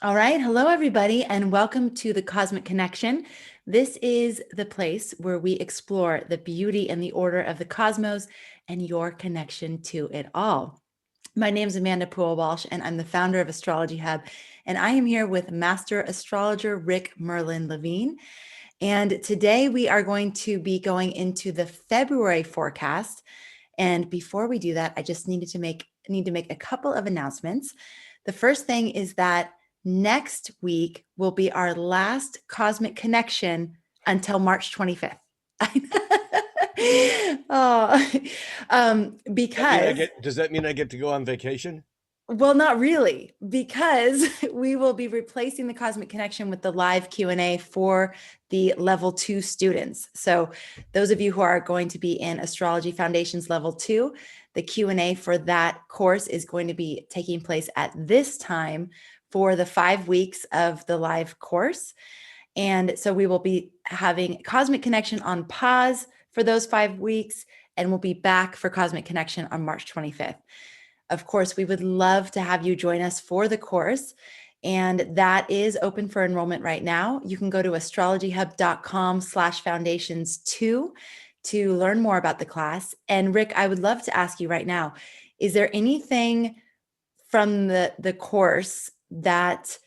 All right. Hello, everybody, and welcome to the Cosmic Connection. This is the place where we explore the beauty and the order of the cosmos and your connection to it all. My name is Amanda Walsh, and I'm the founder of Astrology Hub. And I am here with Master Astrologer Rick Merlin Levine. And today we are going to be going into the February forecast. And before we do that, I just need to make a couple of announcements. The first thing is that next week will be our last Cosmic Connection until March 25th. Oh, because Does that mean I get to go on vacation? well, not really, because we will be replacing the Cosmic Connection with the live Q&A for the level 2 students. So those of you who are going to be in Astrology Foundations level 2, the Q&A for that course is going to be taking place at this time for the 5 weeks of the live course. And so we will be having Cosmic Connection on pause for those 5 weeks, and we'll be back for Cosmic Connection on March 25th. Of course, we would love to have you join us for the course, and that is open for enrollment right now. You can go to astrologyhub.com/foundations2 to learn more about the class. And Rick, I would love to ask you right now, is there anything from the course that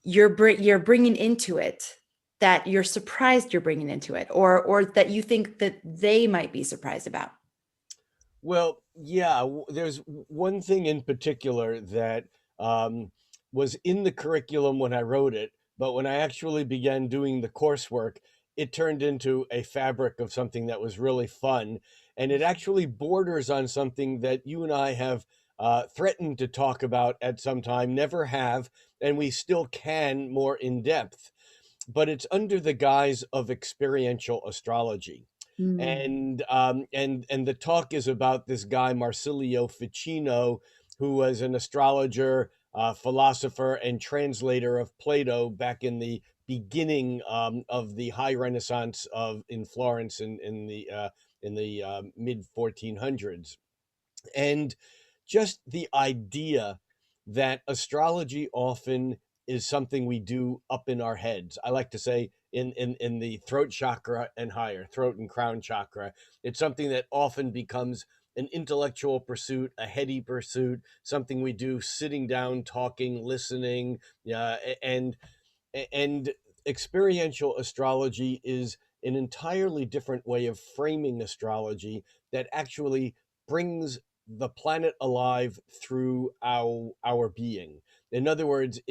you're bringing into it that you're surprised you're bringing into it, or that you think that they might be surprised about? Well, yeah, there's one thing in particular that um, was in the curriculum when I wrote it, but when I actually began doing the coursework, it turned into a fabric of something that was really fun. And it actually borders on something that you and I have threatened to talk about at some time, never have, and we still can more in depth. But it's under the guise of experiential astrology. Mm. And the talk is about this guy Marsilio Ficino, who was an astrologer, philosopher, and translator of Plato back in the beginning of the High Renaissance of in Florence in the mid 1400s. And just the idea that astrology often is something we do up in our heads. I like to say in the throat chakra and higher, throat and crown chakra. It's something that often becomes an intellectual pursuit, a heady pursuit, something we do sitting down, talking, listening, and and experiential astrology is an entirely different way of framing astrology that actually brings the planet alive through our being. In other words,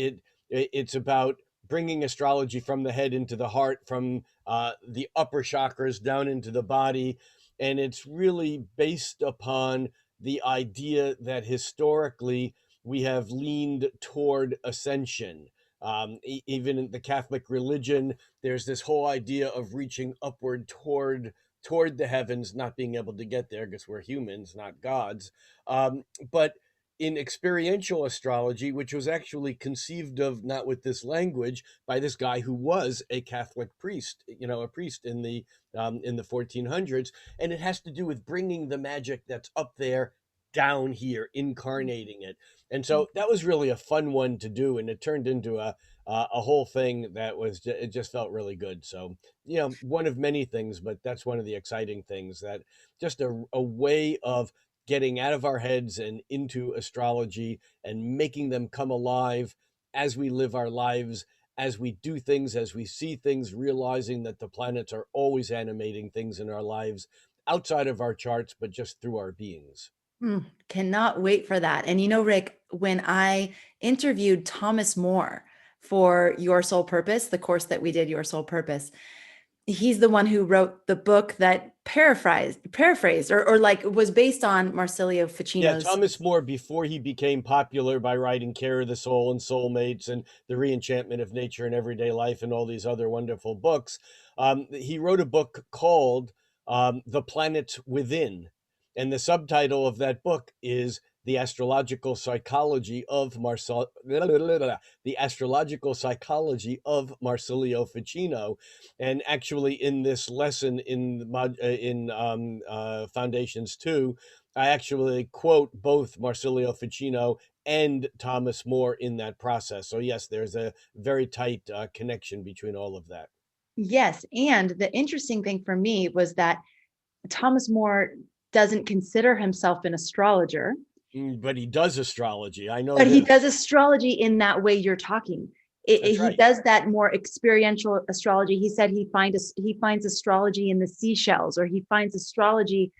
it's about bringing astrology from the head into the heart, from the upper chakras down into the body, and it's really based upon the idea that historically we have leaned toward ascension. Even in the Catholic religion, there's this whole idea of reaching upward toward the heavens, not being able to get there because we're humans, not gods. But in experiential astrology, which was actually conceived of not with this language by this guy who was a Catholic priest, a priest in the 1400s, and it has to do with bringing the magic that's up there down here, incarnating it. And so that was really a fun one to do, and it turned into a whole thing that it just felt really good. So one of many things, but that's one of the exciting things, that just a way of getting out of our heads and into astrology and making them come alive as we live our lives, as we do things, as we see things, realizing that the planets are always animating things in our lives outside of our charts, but just through our beings. Cannot wait for that. And Rick, when I interviewed Thomas More for Your Soul Purpose, the course that we did, Your Soul Purpose, he's the one who wrote the book that paraphrased or like was based on Marsilio Yeah, Ficino's. Thomas More, before he became popular by writing Care of the Soul and Soulmates and The Reenchantment of Nature and Everyday Life and all these other wonderful books, he wrote a book called The Planets Within. And the subtitle of that book is The Astrological Psychology of The Astrological Psychology of Marsilio Ficino. And actually, in this lesson in Foundations 2, I actually quote both Marsilio Ficino and Thomas More in that process. So yes, there's a very tight connection between all of that. Yes. And the interesting thing for me was that Thomas More doesn't consider himself an astrologer, But he does astrology. I know but he does this. astrology in that way you're talking. That's He right. does that more experiential astrology. He said he finds astrology in the seashells, or he finds astrology,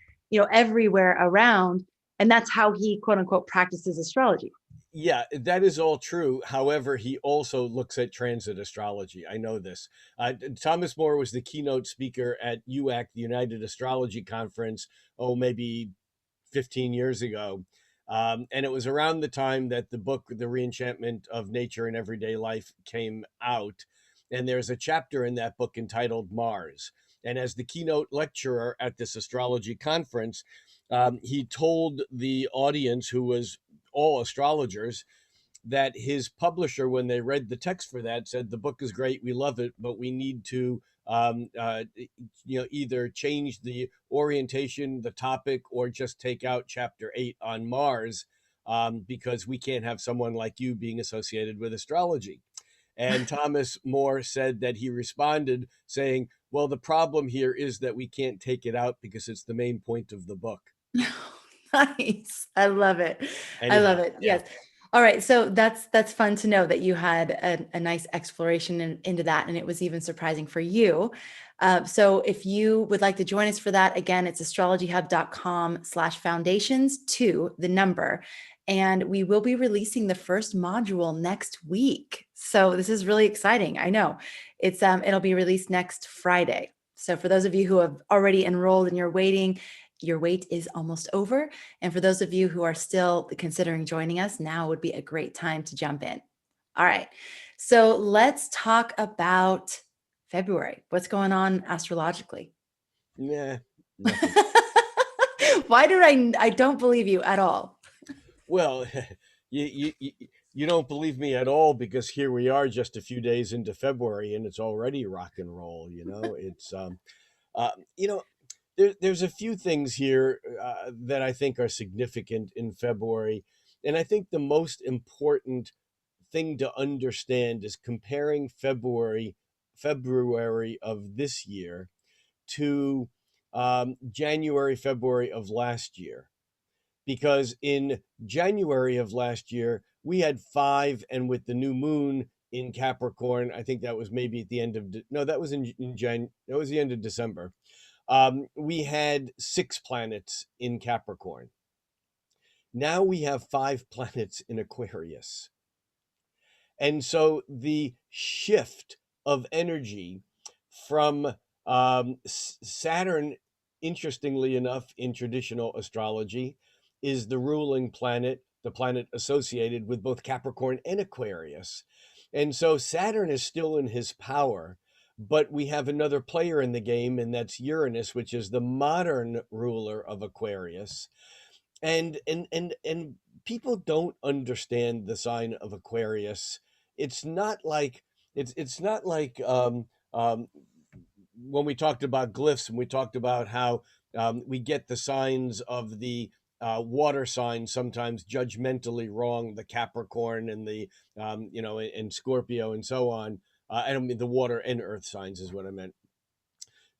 everywhere around, and that's how he quote unquote practices astrology. Yeah, that is all true. However, he also looks at transit astrology. I know this. Thomas More was the keynote speaker at UAC, the United Astrology Conference, maybe 15 years ago. And it was around the time that the book, The Reenchantment of Nature and Everyday Life, came out. And there's a chapter in that book entitled Mars. And as the keynote lecturer at this astrology conference, he told the audience, who was all astrologers, that his publisher, when they read the text for that, said the book is great, we love it, but we need to either change the orientation, the topic, or just take out chapter 8 on Mars, because we can't have someone like you being associated with astrology. And Thomas More said that he responded saying, well, the problem here is that we can't take it out because it's the main point of the book. Nice. I love it. I love Anyhow, it. yeah. Yes. All right. So that's fun to know that you had a nice exploration into that, and it was even surprising for you. So if you would like to join us for that, again, it's astrologyhub.com/foundations to the number. And we will be releasing the first module next week. So this is really exciting. I know it'll be released next Friday. So for those of you who have already enrolled and you're waiting, your wait is almost over. And for those of you who are still considering joining us, now would be a great time to jump in. All right. So let's talk about February. What's going on astrologically? Nah, nothing. Why did I don't believe you at all. Well, you don't believe me at all, because here we are just a few days into February and it's already rock and roll. It's uh, you know there's a few things here that I think are significant in February, and I think the most important thing to understand is comparing February of this year to January, February of last year, because in January of last year, we had five, and with the new moon in Capricorn, I think that was maybe at the end of, no, that was that was the end of December. We had six planets in Capricorn. Now we have five planets in Aquarius. And so the shift of energy from Saturn, interestingly enough, in traditional astrology, is the ruling planet, the planet associated with both Capricorn and Aquarius. And so Saturn is still in his power, but we have another player in the game, and that's Uranus, which is the modern ruler of Aquarius. And people don't understand the sign of Aquarius. It's not like it's not like when we talked about glyphs and we talked about how we get the signs of the water signs sometimes judgmentally wrong, the Capricorn and the and Scorpio and so on. I don't mean the water and earth signs is what I meant.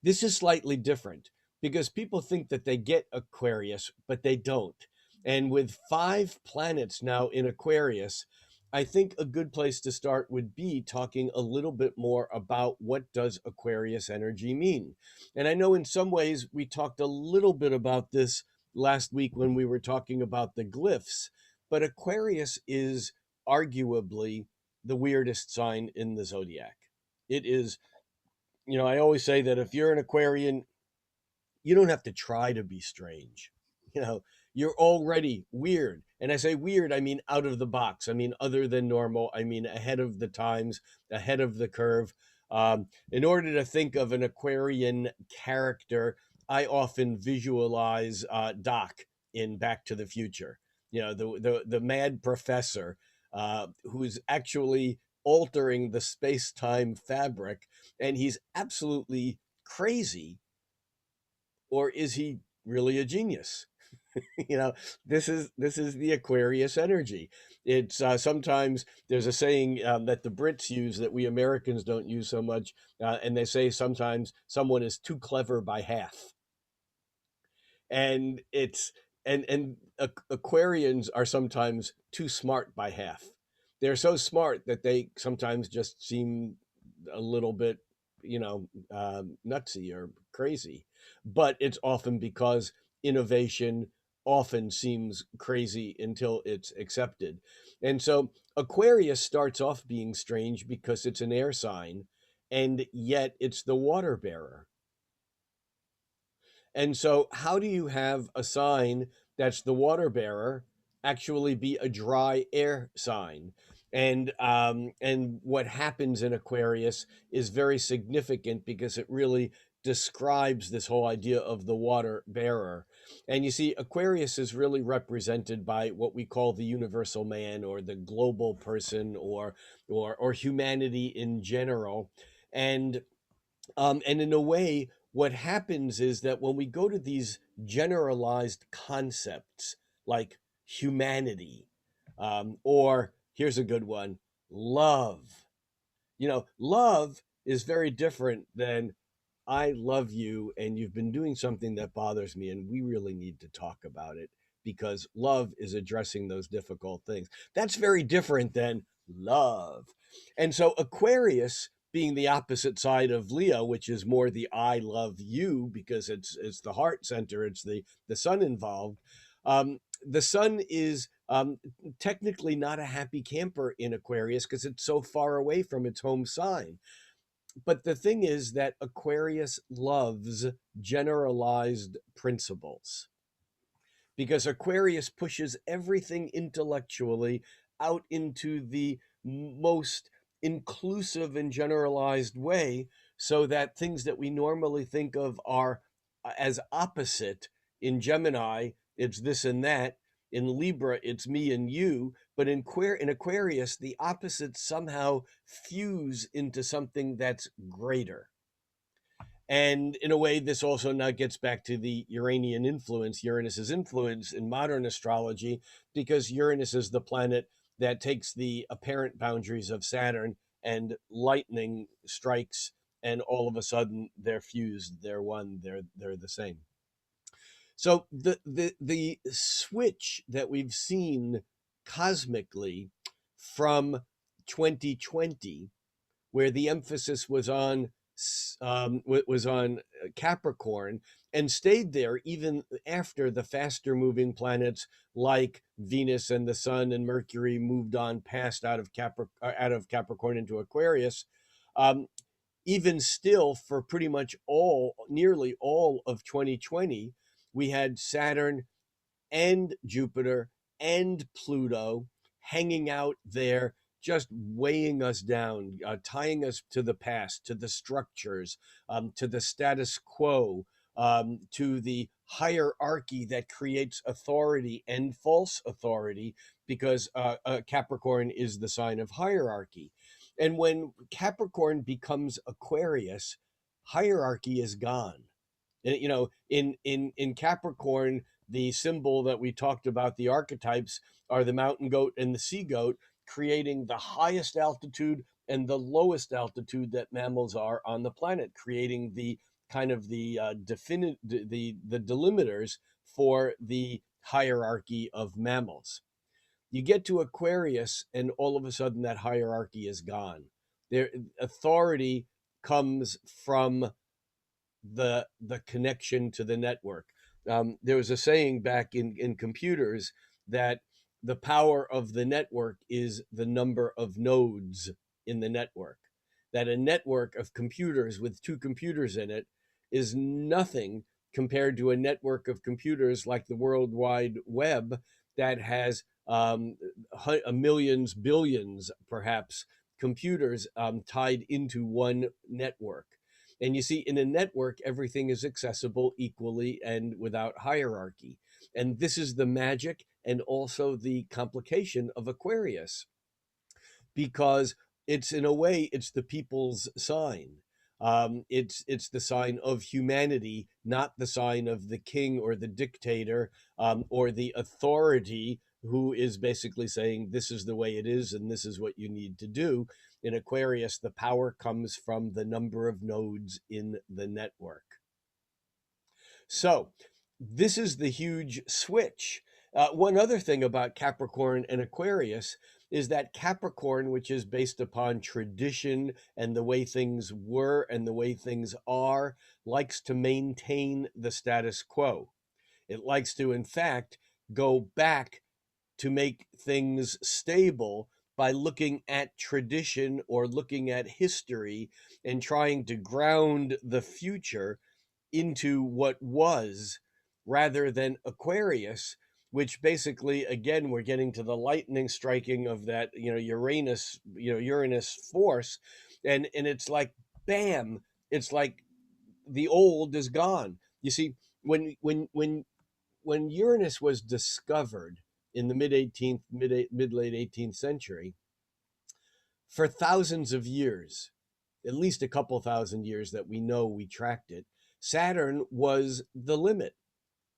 This is slightly different because people think that they get Aquarius, but they don't. And with five planets now in Aquarius, I think a good place to start would be talking a little bit more about what does Aquarius energy mean. And I know in some ways we talked a little bit about this last week when we were talking about the glyphs, but Aquarius is arguably the weirdest sign in the zodiac. It is, I always say that if you're an Aquarian, you don't have to try to be strange. You know, you're already weird. And I say weird, I mean out of the box. I mean other than normal. I mean ahead of the times, ahead of the curve. In order to think of an Aquarian character, I often visualize Doc in Back to the Future. The mad professor who's actually altering the space-time fabric, and he's absolutely crazy, or is he really a genius? You know, this is the Aquarius energy. It's sometimes there's a saying that the Brits use that we Americans don't use so much, and they say sometimes someone is too clever by half, and it's Aquarians are sometimes too smart by half. They're so smart that they sometimes just seem a little bit, nutsy or crazy. But it's often because innovation often seems crazy until it's accepted. And so Aquarius starts off being strange because it's an air sign, and yet it's the water bearer. And so, how do you have a sign that's the water bearer actually be a dry air sign? And what happens in Aquarius is very significant because it really describes this whole idea of the water bearer. And you see, Aquarius is really represented by what we call the universal man, or the global person, or humanity in general. And in a way, what happens is that when we go to these generalized concepts like humanity, or here's a good one, love. Love is very different than I love you and you've been doing something that bothers me and we really need to talk about it, because love is addressing those difficult things. That's very different than love. And so Aquarius, being the opposite side of Leo, which is more the I love you, because it's the heart center, it's the sun involved. The sun is technically not a happy camper in Aquarius because it's so far away from its home sign. But the thing is that Aquarius loves generalized principles, because Aquarius pushes everything intellectually out into the most inclusive and generalized way, so that things that we normally think of are as opposite. In Gemini, it's this and that. In Libra, it's me and you. But in Aquarius, the opposites somehow fuse into something that's greater. And in a way, this also now gets back to the Uranian influence, Uranus's influence in modern astrology, because Uranus is the planet that takes the apparent boundaries of Saturn, and lightning strikes, and all of a sudden they're fused, they're one, they're the same. So the switch that we've seen cosmically from 2020, where the emphasis was on Capricorn, and stayed there even after the faster moving planets like Venus and the Sun and Mercury moved on past out of Capricorn into Aquarius. Um, Even still, for pretty much nearly all of 2020, we had Saturn and Jupiter and Pluto hanging out there, just weighing us down, tying us to the past, to the structures, to the status quo, to the hierarchy that creates authority and false authority, because Capricorn is the sign of hierarchy. And when Capricorn becomes Aquarius, hierarchy is gone. And, in Capricorn, the symbol that we talked about, the archetypes, are the mountain goat and the sea goat, creating the highest altitude and the lowest altitude that mammals are on the planet, creating the kind of the delimiters for the hierarchy of mammals. You get to Aquarius, and all of a sudden that hierarchy is gone. Their authority comes from the connection to the network. There was a saying back in computers that the power of the network is the number of nodes in the network. That a network of computers with two computers in it is nothing compared to a network of computers like the World Wide Web, that has millions, billions, perhaps, computers tied into one network. And you see, in a network, everything is accessible equally and without hierarchy. And this is the magic and also the complication of Aquarius, because it's, in a way, it's the people's sign. It's the sign of humanity, not the sign of the king or the dictator, or the authority who is basically saying this is the way it is and this is what you need to do. In Aquarius, the power comes from the number of nodes in the network. So this is the huge switch. One other thing about Capricorn and Aquarius is that Capricorn, which is based upon tradition and the way things were and the way things are, likes to maintain the status quo. It likes to, in fact, go back to make things stable by looking at tradition or looking at history and trying to ground the future into what was, rather than Aquarius, which basically, again, we're getting to the lightning striking of that, Uranus force. And it's like, bam, it's like the old is gone. You see, when Uranus was discovered in the mid late 18th century, for thousands of years, at least a couple thousand years that we know we tracked it, Saturn was the limit.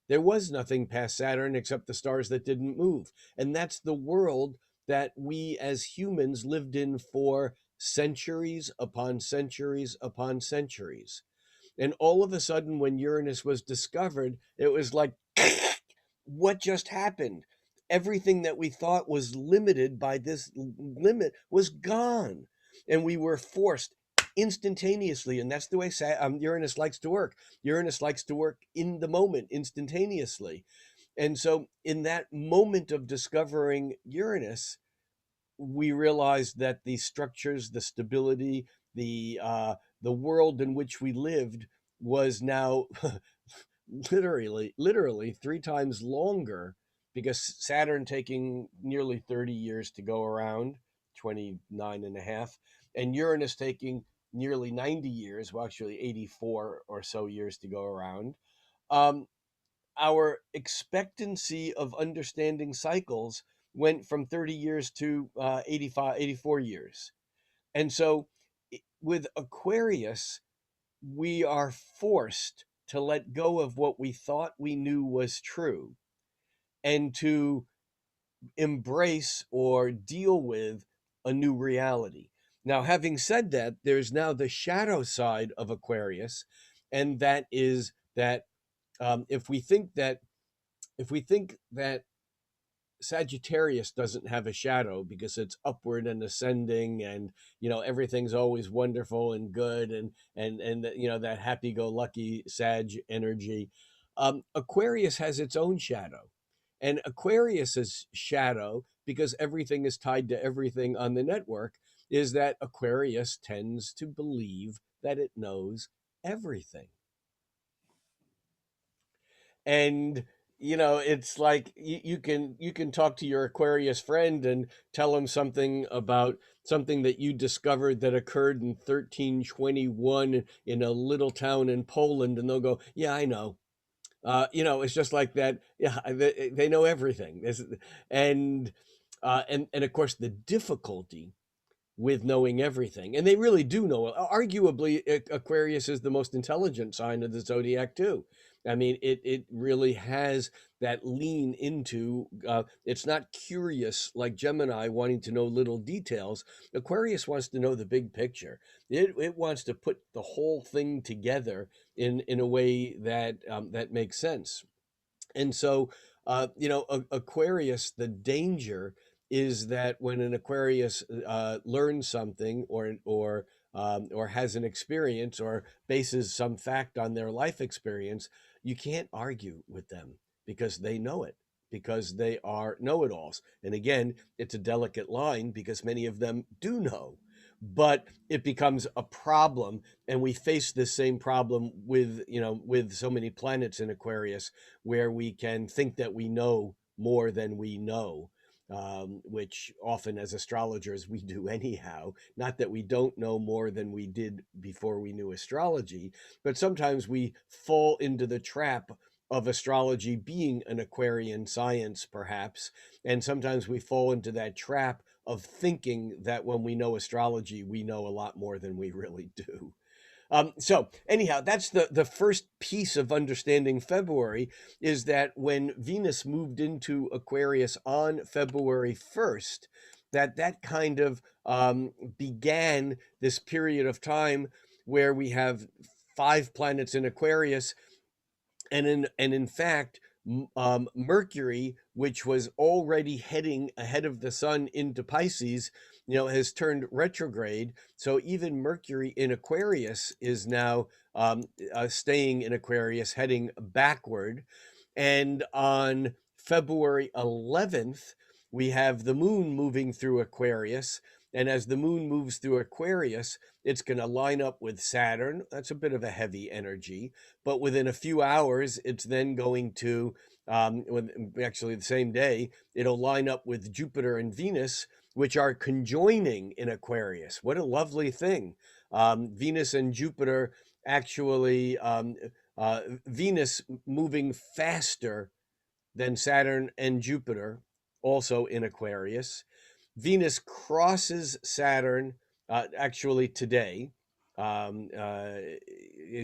There was nothing past Saturn except the stars that didn't move. And that's the world that we as humans lived in for centuries upon centuries upon centuries. And all of a sudden, when Uranus was discovered, it was like, what just happened? Everything that we thought was limited by this limit was gone. And we were forced instantaneously. And that's the way Uranus likes to work. Uranus likes to work in the moment, instantaneously. And so, in that moment of discovering Uranus, we realized that the structures, the stability, the world in which we lived was now literally three times longer, because Saturn taking nearly 30 years to go around, 29 and a half, and Uranus taking nearly 90 years, well, actually 84 or so years to go around. Um, our expectancy of understanding cycles went from 30 years to 85, 84 years. And so with Aquarius, we are forced to let go of what we thought we knew was true and to embrace or deal with a new reality. Now, having said that, there's now the shadow side of Aquarius, and that is that if we think that Sagittarius doesn't have a shadow because it's upward and ascending, and everything's always wonderful and good, and that happy-go-lucky Sag energy. Aquarius has its own shadow, and Aquarius's shadow, because everything is tied to everything on the network, is that Aquarius tends to believe that it knows everything. And it's like you can talk to your Aquarius friend and tell him something about something that you discovered that occurred in 1321 in a little town in Poland, and they'll go, yeah, I know. It's just like that. Yeah, they know everything. And of course, the difficulty with knowing everything. And they really do know. Arguably, Aquarius is the most intelligent sign of the zodiac, too. I mean, it really has that lean into, it's not curious like Gemini wanting to know little details. Aquarius wants to know the big picture. It wants to put the whole thing together in a way that makes sense. And so, Aquarius, the danger is that when an Aquarius learns something, or has an experience, or bases some fact on their life experience, you can't argue with them because they know it, because they are know-it-alls. And again, it's a delicate line because many of them do know, but it becomes a problem. And we face this same problem with so many planets in Aquarius, where we can think that we know more than we know, which often as astrologers we do anyhow. Not that we don't know more than we did before we knew astrology, but sometimes we fall into the trap of astrology being an Aquarian science, perhaps. And sometimes we fall into that trap of thinking that when we know astrology, we know a lot more than we really do. So anyhow, that's the first piece of understanding February, is that when Venus moved into Aquarius on February 1st, that kind of began this period of time where we have 5 planets in Aquarius, and in fact, Mercury, which was already heading ahead of the sun into Pisces, has turned retrograde. So even Mercury in Aquarius is now staying in Aquarius, heading backward. And on February 11th, we have the moon moving through Aquarius. And as the moon moves through Aquarius, it's going to line up with Saturn. That's a bit of a heavy energy. But within a few hours, it's then going to, actually the same day, it'll line up with Jupiter and Venus, which are conjoining in Aquarius. What a lovely thing. Venus and Jupiter actually, Venus moving faster than Saturn and Jupiter, also in Aquarius. Venus crosses Saturn actually today,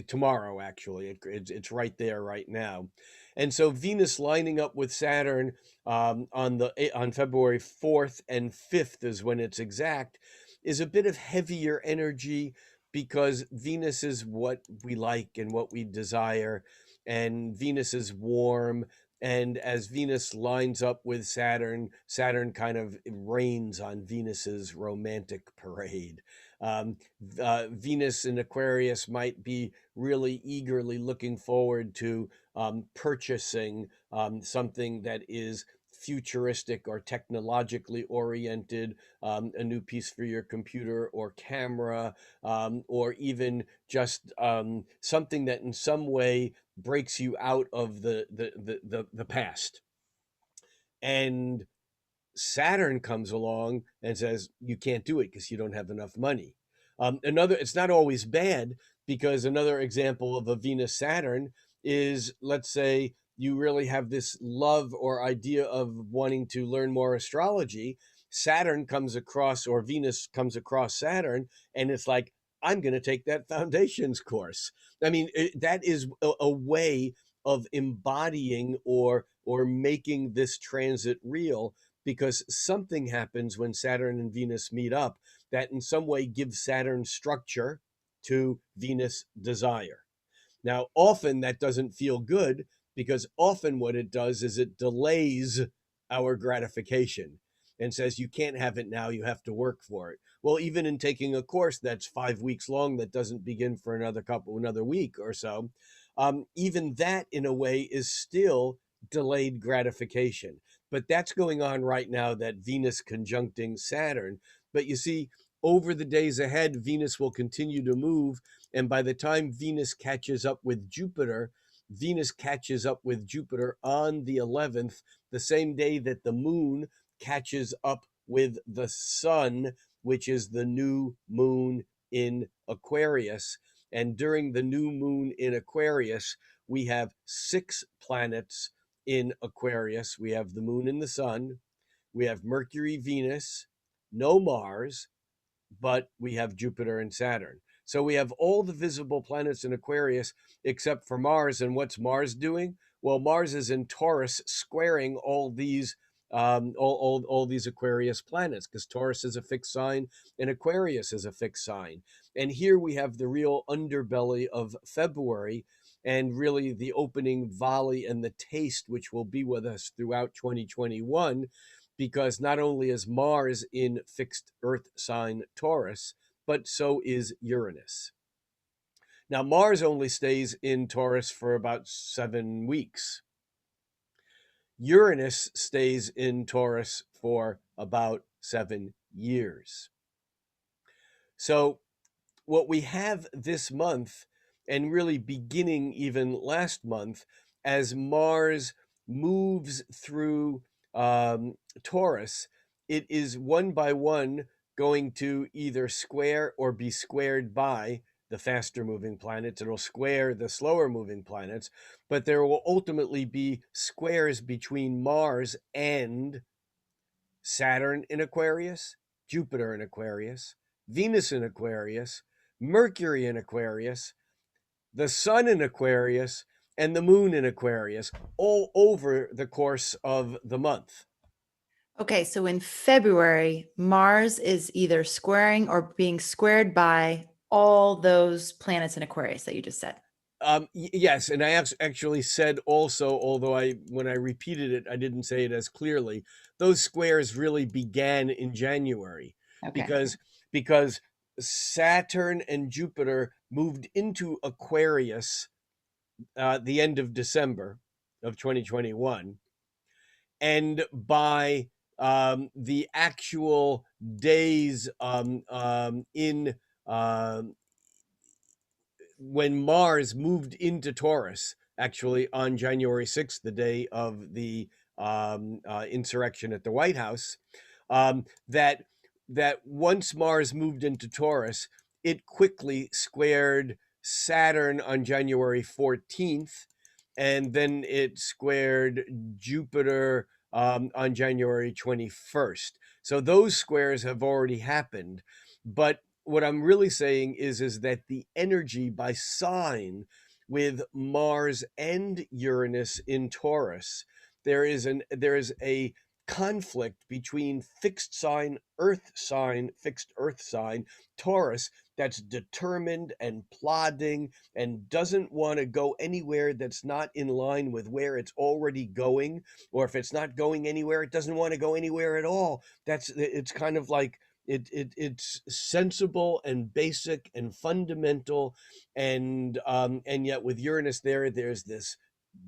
tomorrow, actually. It's right there right now. And so Venus lining up with Saturn on February 4th and 5th is when it's exact, is a bit of heavier energy, because Venus is what we like and what we desire, and Venus is warm. And as Venus lines up with Saturn, Saturn kind of rains on Venus's romantic parade. Venus in Aquarius might be really eagerly looking forward to purchasing something that is futuristic or technologically oriented, a new piece for your computer or camera, or even just something that in some way breaks you out of the past. And Saturn comes along and says, you can't do it because you don't have enough money. It's not always bad, because another example of a Venus Saturn is, let's say you really have this love or idea of wanting to learn more astrology. Saturn comes across, or Venus comes across Saturn, and it's like, I'm going to take that foundations course. I mean, that is a way of embodying or making this transit real, because something happens when Saturn and Venus meet up that in some way gives Saturn structure to Venus desire. Now, often that doesn't feel good, because often what it does is it delays our gratification and says, you can't have it now, you have to work for it. Well, even in taking a course that's 5 weeks long that doesn't begin for another week or so, even that in a way is still delayed gratification. But that's going on right now, that Venus conjuncting Saturn. But you see, over the days ahead, Venus will continue to move. And by the time Venus catches up with Jupiter, Venus catches up with Jupiter on the 11th, the same day that the moon catches up with the sun, which is the new moon in Aquarius. And during the new moon in Aquarius, we have 6 planets in Aquarius. We have the moon and the sun. We have Mercury, Venus, no Mars, but we have Jupiter and Saturn. So we have all the visible planets in Aquarius except for Mars. And what's Mars doing? Well, Mars is in Taurus, squaring all these all these Aquarius planets, because Taurus is a fixed sign and Aquarius is a fixed sign. And here we have the real underbelly of February, and really the opening volley and the taste, which will be with us throughout 2021, because not only is Mars in fixed Earth sign Taurus, but so is Uranus. Now, Mars only stays in Taurus for about 7 weeks. Uranus stays in Taurus for about 7 years. So what we have this month, and really beginning even last month, as Mars moves through Taurus, it is one by one going to either square or be squared by the faster moving planets. It'll square the slower moving planets, but there will ultimately be squares between Mars and Saturn in Aquarius, Jupiter in Aquarius, Venus in Aquarius, Mercury in Aquarius, the sun in Aquarius, and the moon in Aquarius, all over the course of the month. Okay, so in February, Mars is either squaring or being squared by all those planets in Aquarius that you just said. Yes, and I actually said also, although when I repeated it, I didn't say it as clearly. Those squares really began in January Okay. because because Saturn and Jupiter moved into Aquarius the end of December of 2021, and by the actual days in um, when Mars moved into Taurus, actually on January 6th, the day of the insurrection at the White House, that once Mars moved into Taurus, it quickly squared Saturn on January 14th, and then it squared Jupiter on January 21st. So those squares have already happened, but what I'm really saying is that the energy by sign with Mars and Uranus in Taurus, there is a conflict between fixed earth sign Taurus, that's determined and plodding and doesn't want to go anywhere that's not in line with where it's already going, or if it's not going anywhere, it doesn't want to go anywhere at all. It's kind of like it's sensible and basic and fundamental, and yet with Uranus there's this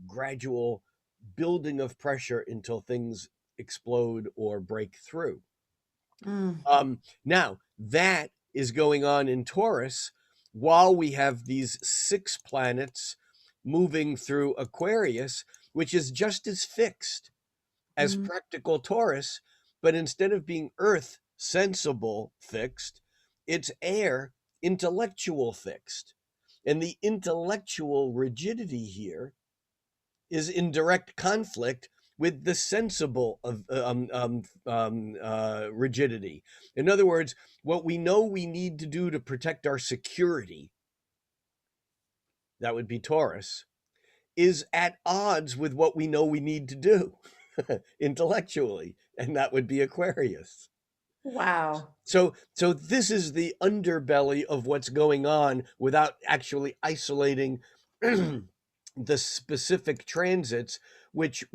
gradual building of pressure until things explode or break through. Mm, Now that is going on in Taurus while we have these 6 planets moving through Aquarius, which is just as fixed as mm. practical Taurus, but instead of being earth sensible fixed, it's air intellectual fixed. And the intellectual rigidity here is in direct conflict with the sensible of rigidity. In other words, what we know we need to do to protect our security, that would be Taurus, is at odds with what we know we need to do intellectually, and that would be Aquarius. Wow. So this is the underbelly of what's going on without actually isolating the specific transits, which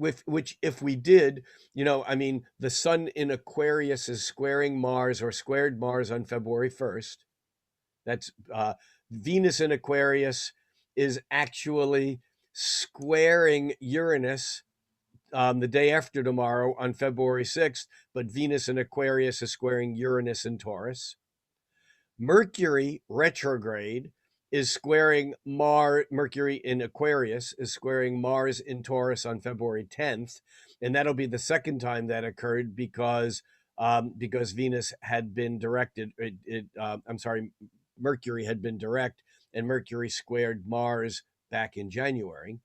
if we did, I mean, the sun in Aquarius is squaring Mars or squared Mars on February 1st. That's Venus in Aquarius is actually squaring Uranus the day after tomorrow on February 6th, but Venus in Aquarius is squaring Uranus in Taurus. Mercury retrograde is squaring Mercury in Aquarius is squaring Mars in Taurus on February 10th, and that'll be the second time that occurred because Venus had been directed. I'm sorry, Mercury had been direct, and Mercury squared Mars back in January.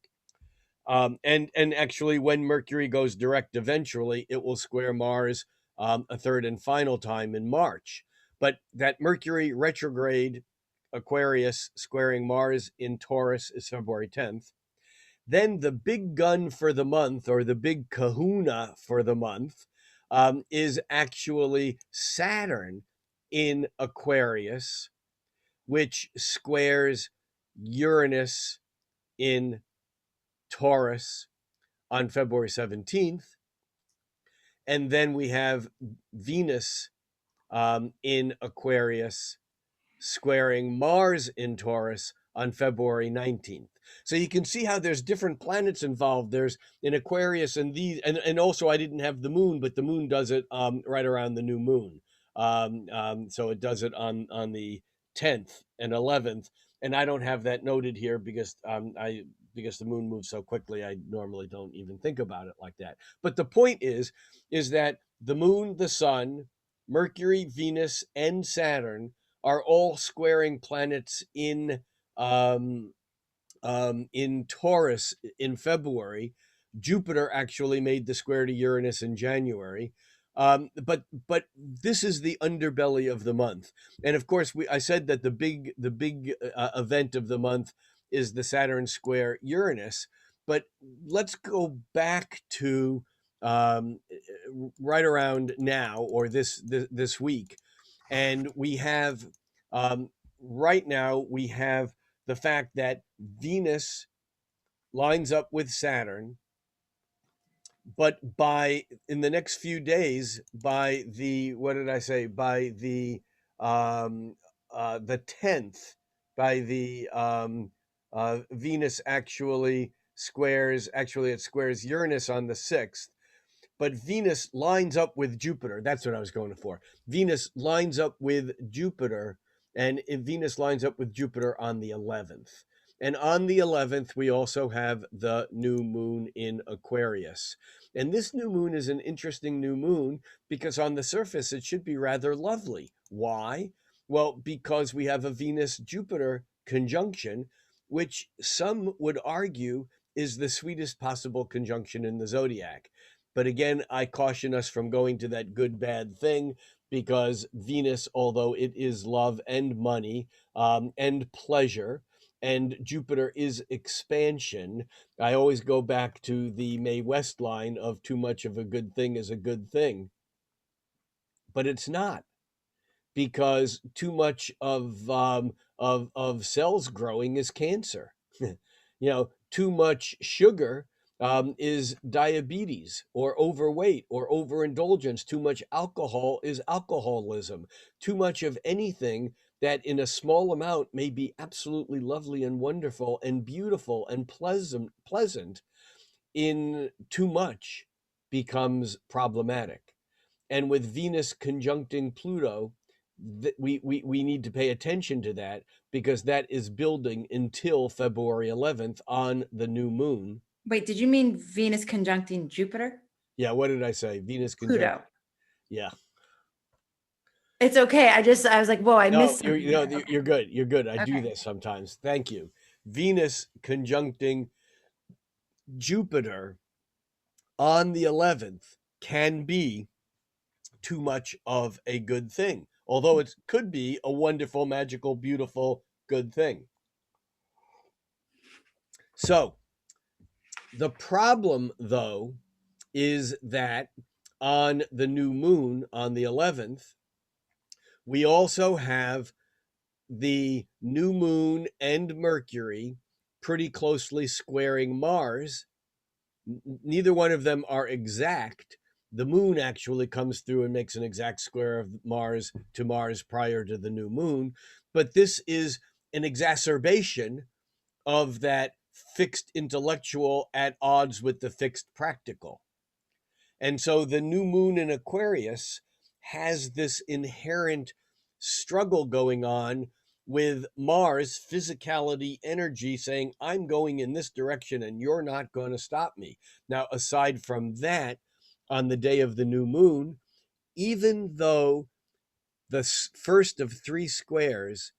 And actually, when Mercury goes direct eventually, it will square Mars a third and final time in March. But that Mercury retrograde Aquarius squaring Mars in Taurus is February 10th. Then the big gun for the month, or the big kahuna for the month, is actually Saturn in Aquarius, which squares Uranus in Taurus on February 17th. And then we have Venus in Aquarius squaring Mars in Taurus on February 19th. So you can see how there's different planets involved. There's in Aquarius and these, and also I didn't have the moon, but the moon does it right around the new moon. So it does it on the 10th and 11th, and I don't have that noted here because the moon moves so quickly, I normally don't even think about it like that. But the point is that the moon, the sun, Mercury, Venus, and Saturn are all squaring planets in Taurus in February. Jupiter actually made the square to Uranus in January. But this is the underbelly of the month, and of course, I said that the big event of the month is the Saturn square Uranus. But let's go back to um, right around now, or this week, and we have um, right now we have the fact that Venus lines up with Saturn, but by in the next few days, by the what did I say? By the 10th, by the Venus actually it squares Uranus on the 6th, but Venus lines up with Jupiter. That's what I was going for. Venus lines up with Jupiter, and Venus lines up with Jupiter on the 11th. And on the 11th, we also have the new moon in Aquarius. And this new moon is an interesting new moon because on the surface, it should be rather lovely. Why? Well, because we have a Venus Jupiter conjunction, which some would argue is the sweetest possible conjunction in the zodiac. But again, I caution us from going to that good bad thing because Venus, although it is love and money and pleasure, and Jupiter is expansion, I always go back to the Mae West line of too much of a good thing is a good thing. But it's not, because too much of cells growing is cancer. Too much sugar is diabetes or overweight or overindulgence. Too much alcohol is alcoholism. Too much of anything that in a small amount may be absolutely lovely and wonderful and beautiful and pleasant, in too much becomes problematic. And with Venus conjuncting Pluto, we need to pay attention to that because that is building until February 11th on the new moon. Wait, did you mean Venus conjuncting Jupiter? Yeah, what did I say? Venus conjunct. Pluto. Yeah. It's okay. I was like, whoa, I No, missed something there. Okay. you're good. You're good. I do Okay. this sometimes. Thank you. Venus conjuncting Jupiter on the 11th can be too much of a good thing, although it could be a wonderful, magical, beautiful, good thing. So the problem, though, is that on the new moon on the 11th, we also have the new moon and Mercury pretty closely squaring Mars. Neither one of them are exact. The moon actually comes through and makes an exact square of Mars to Mars prior to the new moon. But this is an exacerbation of that fixed intellectual at odds with the fixed practical. And so the new moon in Aquarius has this inherent struggle going on with Mars, physicality, energy, saying, I'm going in this direction and you're not going to stop me. Now, aside from that, on the day of the new moon, even though the first of three squares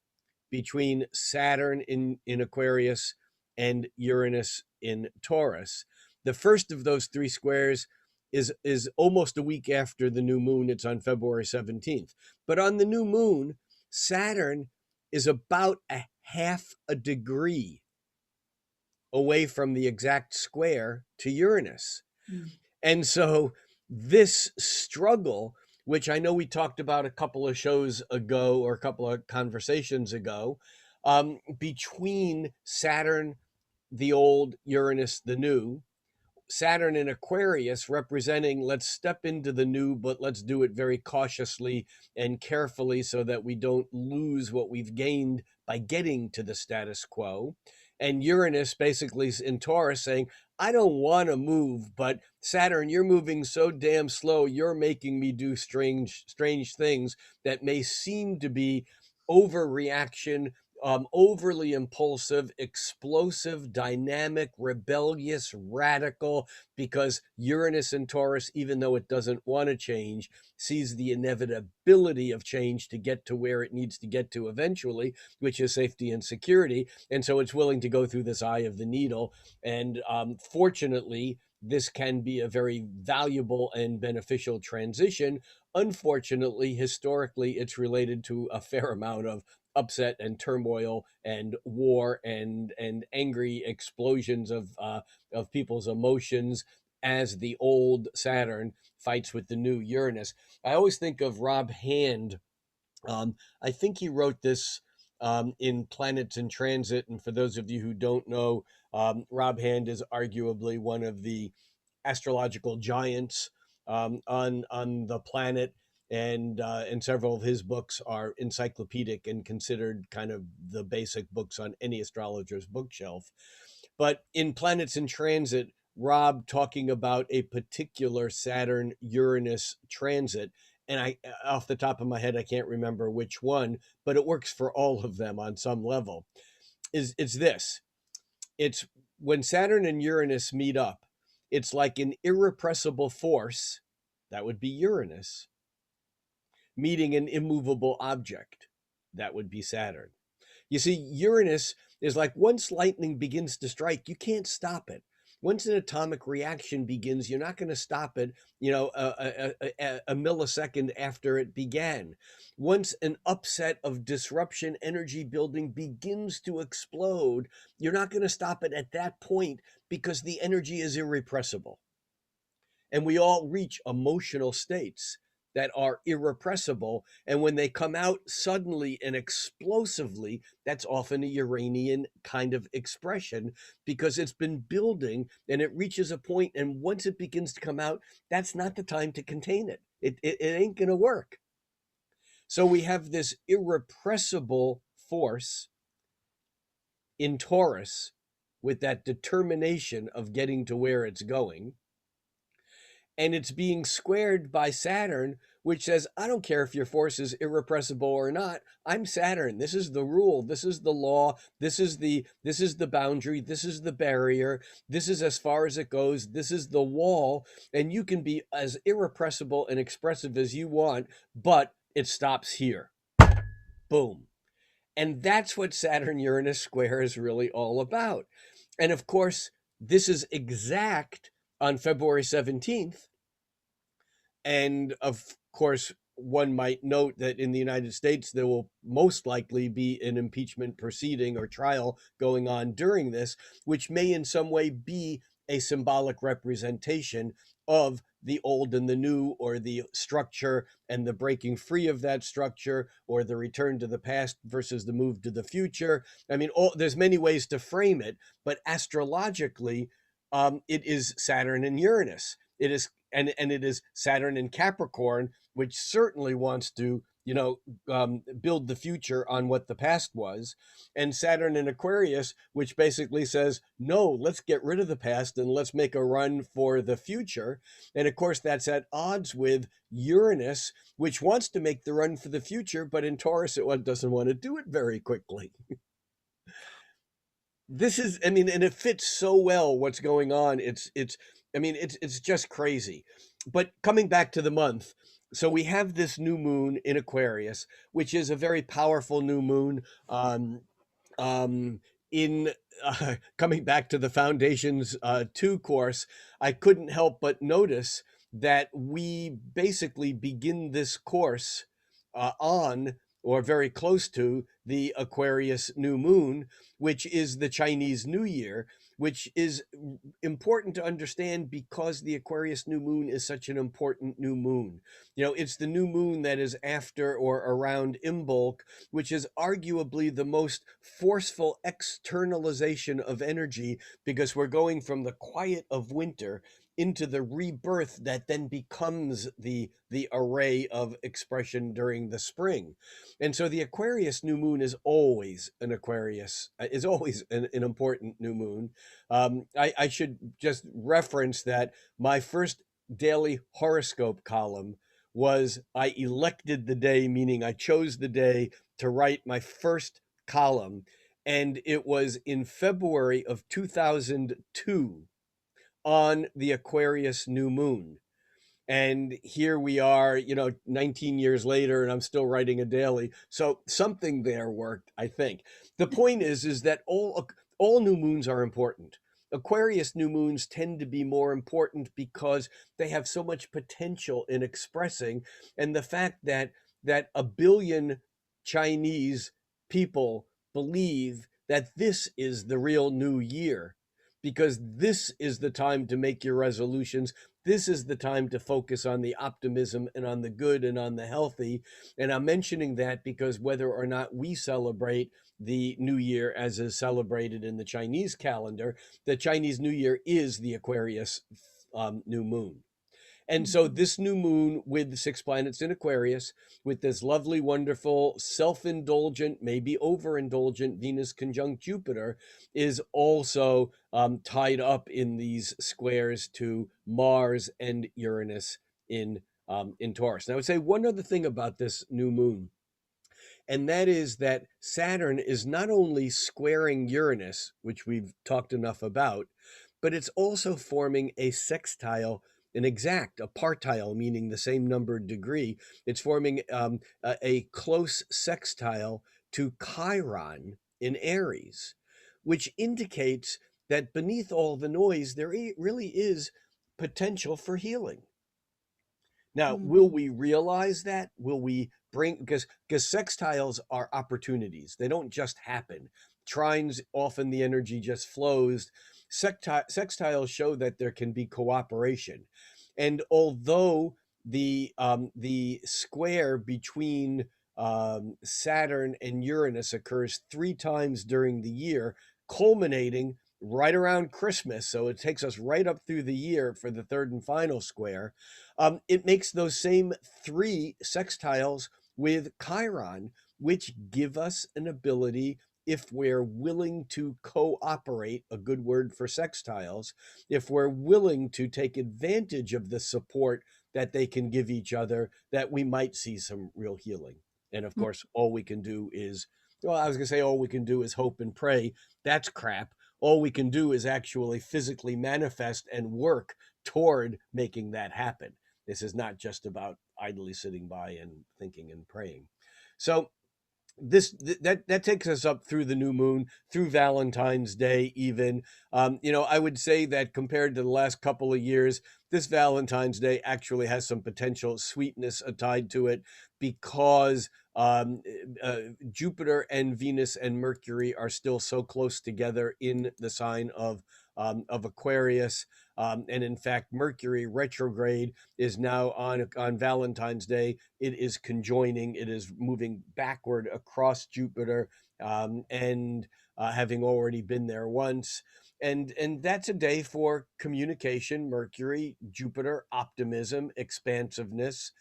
between Saturn in Aquarius and Uranus in Taurus, the first of those three squares is almost a week after the new moon. It's on February 17th. But on the new moon, Saturn is about a half a degree away from the exact square to Uranus. Mm. And so this struggle, which I know we talked about a couple of shows ago or a couple of conversations ago, between Saturn, the old, Uranus, the new, Saturn in Aquarius representing, let's step into the new, but let's do it very cautiously and carefully so that we don't lose what we've gained by getting to the status quo. And Uranus basically in Taurus saying, I don't want to move, but Saturn, you're moving so damn slow. You're making me do strange things that may seem to be overreaction, overly impulsive, explosive, dynamic, rebellious, radical, because Uranus and Taurus, even though it doesn't want to change, sees the inevitability of change to get to where it needs to get to eventually, which is safety and security. And so it's willing to go through this eye of the needle. And fortunately, this can be a very valuable and beneficial transition. Unfortunately, historically, it's related to a fair amount of upset and turmoil and war and angry explosions of people's emotions as the old Saturn fights with the new Uranus. I always think of Rob Hand. I think he wrote this in Planets in Transit. And for those of you who don't know, Rob Hand is arguably one of the astrological giants on the planet, and several of his books are encyclopedic and considered kind of the basic books on any astrologer's bookshelf. But in Planets in Transit, Rob talking about a particular Saturn Uranus transit, and I, off the top of my head, I can't remember which one, but it works for all of them on some level. It's this: it's when Saturn and Uranus meet up, it's like an irrepressible force, that would be Uranus, meeting an immovable object, that would be Saturn. You see, Uranus is like, once lightning begins to strike, you can't stop it. Once an atomic reaction begins, you're not going to stop it, a millisecond after it began. Once an upset of disruption energy building begins to explode, you're not going to stop it at that point because the energy is irrepressible. And we all reach emotional states that are irrepressible. And when they come out suddenly and explosively, that's often a Uranian kind of expression because it's been building and it reaches a point. And once it begins to come out, that's not the time to contain it. It ain't going to work. So we have this irrepressible force in Taurus with that determination of getting to where it's going. And it's being squared by Saturn, which says, I don't care if your force is irrepressible or not. I'm Saturn. This is the rule. This is the law. This is the boundary. This is the barrier. This is as far as it goes. This is the wall. And you can be as irrepressible and expressive as you want, but it stops here. Boom. And that's what Saturn-Uranus square is really all about. And of course, this is exact on February 17th. And of course, one might note that in the United States, there will most likely be an impeachment proceeding or trial going on during this, which may in some way be a symbolic representation of the old and the new, or the structure and the breaking free of that structure, or the return to the past versus the move to the future. I mean, there's many ways to frame it, but astrologically, it is Saturn and Uranus. It is and it is Saturn in Capricorn, which certainly wants to, build the future on what the past was, and Saturn in Aquarius, which basically says, no, let's get rid of the past and let's make a run for the future. And of course, that's at odds with Uranus, which wants to make the run for the future, but in Taurus, it doesn't want to do it very quickly. This is, and it fits so well what's going on. It's just crazy. But coming back to the month, so we have this new moon in Aquarius, which is a very powerful new moon. In Coming back to the Foundations 2 course, I couldn't help but notice that we basically begin this course on, or very close to, the Aquarius New Moon, which is the Chinese New Year, which is important to understand because the Aquarius New Moon is such an important new moon. It's the new moon that is after or around Imbolc, which is arguably the most forceful externalization of energy, because we're going from the quiet of winter into the rebirth that then becomes the array of expression during the spring. And so the Aquarius new moon is always an important new moon. I should just reference that my first daily horoscope column was, I elected the day, meaning I chose the day to write my first column. And it was in February of 2002 on the Aquarius new moon. And here we are, 19 years later, and I'm still writing a daily. So something there worked, I think. The point is that all new moons are important. Aquarius new moons tend to be more important because they have so much potential in expressing, and the fact that a billion Chinese people believe that this is the real new year, because this is the time to make your resolutions. This is the time to focus on the optimism and on the good and on the healthy. And I'm mentioning that because whether or not we celebrate the new year as is celebrated in the Chinese calendar, the Chinese new year is the Aquarius new moon. And so Mhm. this new moon with the 6 planets in Aquarius, with this lovely, wonderful, self-indulgent, maybe overindulgent Venus conjunct Jupiter, is also tied up in these squares to Mars and Uranus in Taurus. Now, I would say one other thing about this new moon, and that is that Saturn is not only squaring Uranus, which we've talked enough about, but it's also forming a sextile, an exact, a partile, meaning the same numbered degree. It's forming a close sextile to Chiron in Aries, which indicates that beneath all the noise, there really is potential for healing. Now, will Mhm. we realize that? Will we bring, because sextiles are opportunities. They don't just happen. Trines, often the energy just flows. Sextiles show that there can be cooperation. And although the square between Saturn and Uranus occurs 3 times during the year, culminating right around Christmas, so it takes us right up through the year for the third and final square. It makes those same 3 sextiles with Chiron, which give us an ability, if we're willing to cooperate, a good word for sextiles, if we're willing to take advantage of the support that they can give each other, that we might see some real healing. And of course, all we can do is, well, I was going to say all we can do is hope and pray. That's crap. All we can do is actually physically manifest and work toward making that happen. This is not just about idly sitting by and thinking and praying. So that takes us up through the new moon, through Valentine's Day, even. I would say that compared to the last couple of years, this Valentine's Day actually has some potential sweetness tied to it, because Jupiter and Venus and Mercury are still so close together in the sign of Aquarius. And in fact, Mercury retrograde is now on Valentine's Day. It is conjoining, it is moving backward across Jupiter, and having already been there once. And that's a day for communication, Mercury, Jupiter, optimism, expansiveness.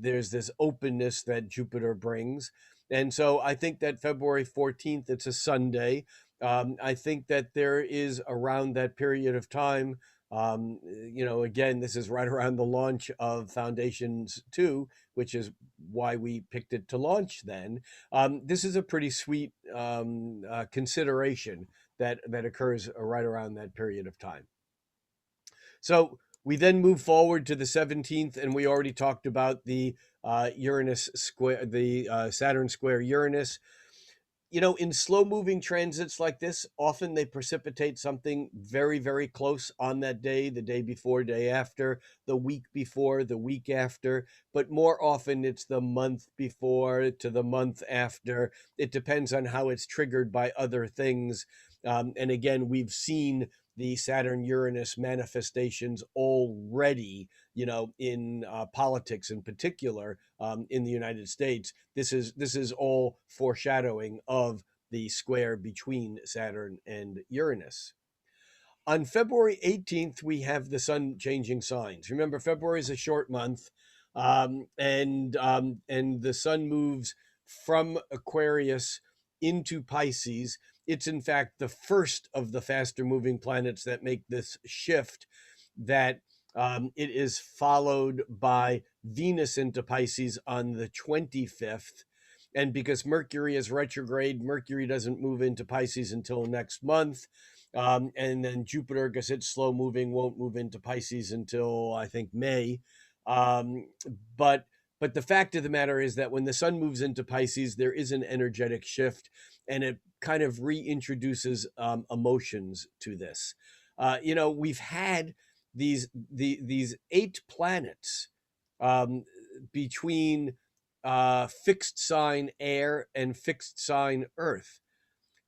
There's this openness that Jupiter brings. And so I think that February 14th, it's a Sunday. I think that there is around that period of time, again, this is right around the launch of Foundations 2, which is why we picked it to launch then. This is a pretty sweet consideration that occurs right around that period of time. So we then move forward to the 17th, and we already talked about the Uranus square, the Saturn square Uranus. In slow moving transits like this, often they precipitate something very, very close on that day, the day before, day after, the week before, the week after. But more often, it's the month before to the month after. It depends on how it's triggered by other things. And again, we've seen the Saturn Uranus manifestations already, in politics in particular, in the United States. This is all foreshadowing of the square between Saturn and Uranus. On February 18th, we have the sun changing signs. Remember, February is a short month, and the sun moves from Aquarius into Pisces. It's in fact the first of the faster moving planets that make this shift. That it is followed by Venus into Pisces on the 25th. And because Mercury is retrograde, Mercury doesn't move into Pisces until next month. And then Jupiter, because it's slow moving, won't move into Pisces until I think May. Um, but But the fact of the matter is that when the sun moves into Pisces, there is an energetic shift, and it kind of reintroduces emotions to this. We've had these 8 planets um, between fixed sign air and fixed sign earth.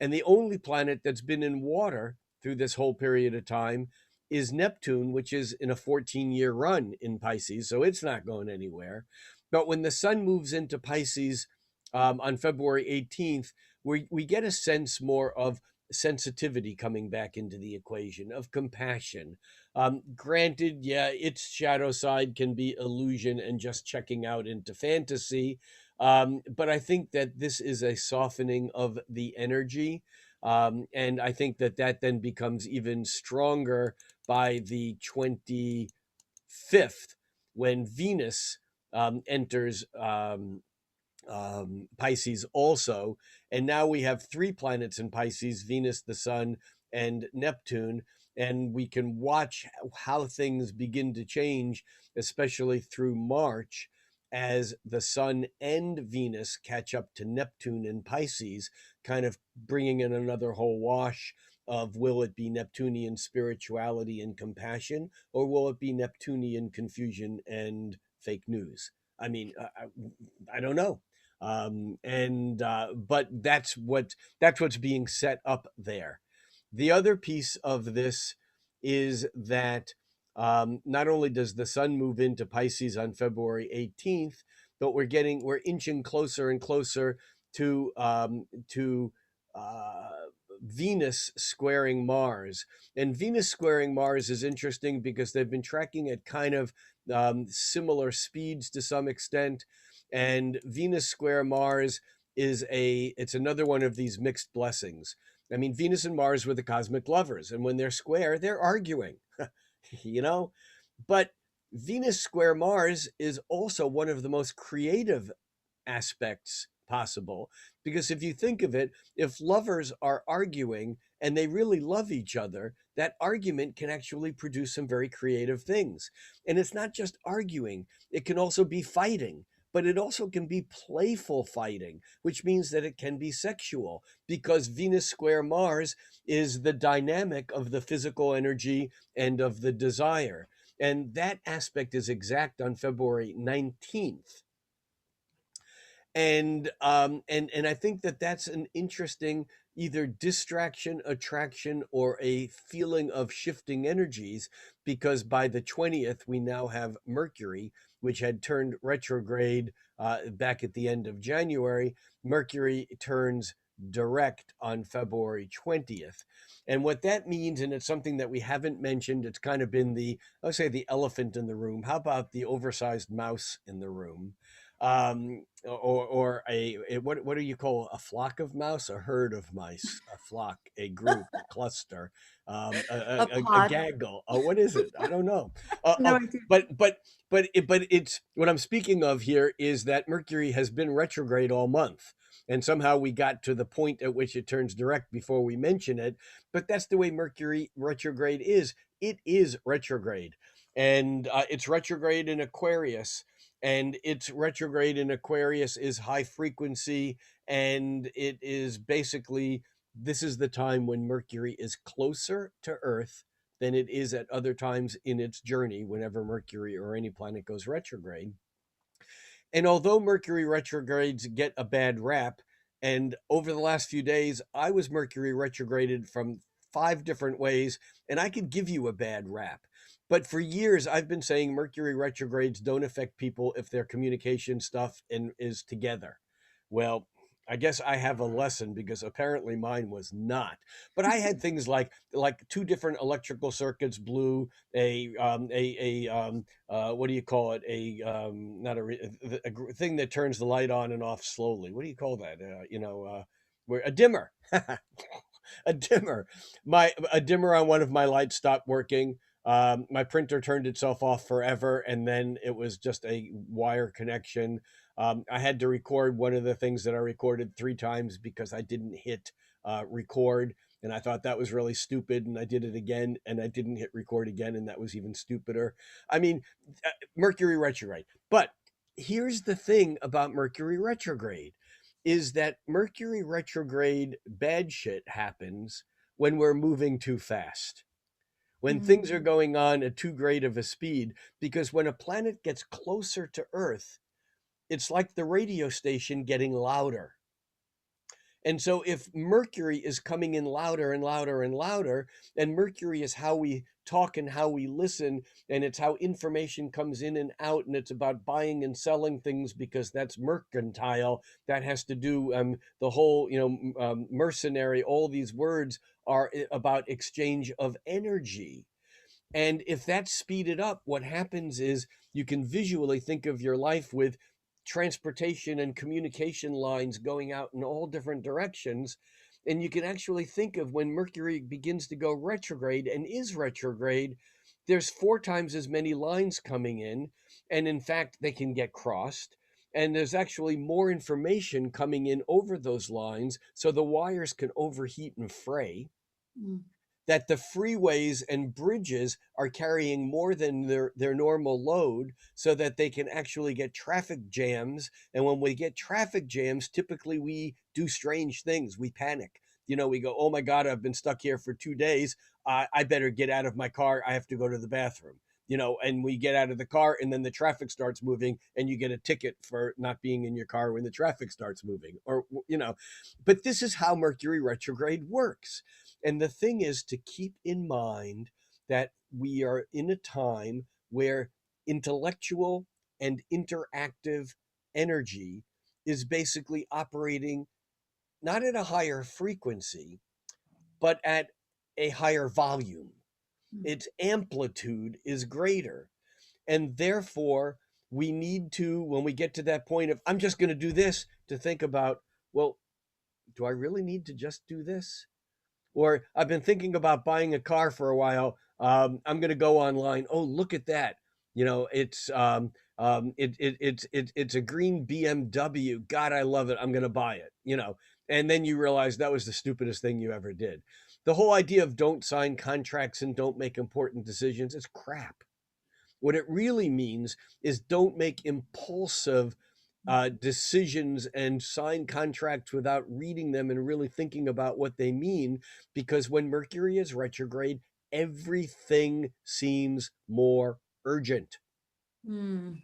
And the only planet that's been in water through this whole period of time is Neptune, which is in a 14-year run in Pisces. So it's not going anywhere. But when the sun moves into Pisces on February 18th, we get a sense more of sensitivity coming back into the equation, of compassion. Granted, yeah, its shadow side can be illusion and just checking out into fantasy. But I think that this is a softening of the energy. And I think that that then becomes even stronger by the 25th, when Venus enters Pisces also. And now we have 3 planets in Pisces: Venus, the Sun, and Neptune. And we can watch how things begin to change, especially through March, as the Sun and Venus catch up to Neptune in Pisces, kind of bringing in another whole wash of, will it be Neptunian spirituality and compassion, or will it be Neptunian confusion and fake news? I mean, I don't know. But that's what's being set up there. The other piece of this is that not only does the sun move into Pisces on February 18th, but we're inching closer and closer to uh, Venus squaring Mars. And Venus squaring Mars is interesting because they've been tracking at kind of similar speeds to some extent. And Venus square Mars it's another one of these mixed blessings. I mean, Venus and Mars were the cosmic lovers, and when they're square, they're arguing, you know? But Venus square Mars is also one of the most creative aspects possible, because if you think of it, if lovers are arguing and they really love each other, that argument can actually produce some very creative things. And it's not just arguing, it can also be fighting, but it also can be playful fighting, which means that it can be sexual, because Venus square Mars is the dynamic of the physical energy and of the desire. And that aspect is exact on February 19th. And I think that that's an interesting either distraction, attraction, or a feeling of shifting energies, because by the 20th we now have Mercury, which had turned retrograde back at the end of January. Mercury turns direct on February 20th. And what that means, and it's something that we haven't mentioned, it's kind of been I would say, the elephant in the room. How about the oversized mouse in the room? Or what do you call a flock of mouse? A herd of mice, a flock, a group, a cluster, A a pod. gaggle. Oh, what is it? I don't know. No idea. But it's what I'm speaking of here is that Mercury has been retrograde all month. And somehow we got to the point at which it turns direct before we mention it. But that's the way Mercury retrograde is. It is retrograde. And it's retrograde in Aquarius, and its retrograde in Aquarius is high frequency, and it is basically, this is the time when Mercury is closer to Earth than it is at other times in its journey, whenever Mercury or any planet goes retrograde. And although Mercury retrogrades get a bad rap, and over the last few days, I was Mercury retrograded from 5 different ways, and I could give you a bad rap. But for years, I've been saying Mercury retrogrades don't affect people if their communication stuff is together. Well, I guess I have a lesson, because apparently mine was not. But I had things like 2 different electrical circuits blew, what do you call it? Not a thing that turns the light on and off slowly. What do you call that? Where a dimmer. A dimmer. A dimmer on one of my lights stopped working. My printer turned itself off forever, and then it was just a wire connection. I had to record one of the things that I recorded 3 times because I didn't hit record, and I thought that was really stupid, and I did it again, and I didn't hit record again, and that was even stupider. I mean, Mercury retrograde. But here's the thing about Mercury retrograde is that Mercury retrograde bad shit happens when we're moving too fast, when things are Mm, going on at too great of a speed, because when a planet gets closer to Earth, it's like the radio station getting louder. And so if Mercury is coming in louder and louder and louder, and Mercury is how we talk and how we listen, and it's how information comes in and out, and it's about buying and selling things because that's mercantile. That has to do the whole, mercenary. All these words are about exchange of energy. And if that's speeded up, what happens is you can visually think of your life with transportation and communication lines going out in all different directions. And you can actually think of when Mercury begins to go retrograde and is retrograde, there's 4 times as many lines coming in. And in fact, they can get crossed. And there's actually more information coming in over those lines. So the wires can overheat and fray, mm, that the freeways and bridges are carrying more than their normal load so that they can actually get traffic jams. And when we get traffic jams, typically we do strange things. We panic. We go, oh my God, I've been stuck here for 2 days. I better get out of my car. I have to go to the bathroom. And we get out of the car and then the traffic starts moving and you get a ticket for not being in your car when the traffic starts moving, but this is how Mercury retrograde works. And the thing is to keep in mind that we are in a time where intellectual and interactive energy is basically operating not at a higher frequency, but at a higher volume. mm, Its amplitude is greater. And therefore, we need to, when we get to that point of, I'm just going to do this, to think about, well, do I really need to just do this? Or I've been thinking about buying a car for a while. I'm going to go online. Oh, look at that! It's a green BMW. God, I love it. I'm going to buy it. And then you realize that was the stupidest thing you ever did. The whole idea of don't sign contracts and don't make important decisions is crap. What it really means is don't make impulsive decisions and sign contracts without reading them and really thinking about what they mean. Because when Mercury is retrograde, everything seems more urgent. mm,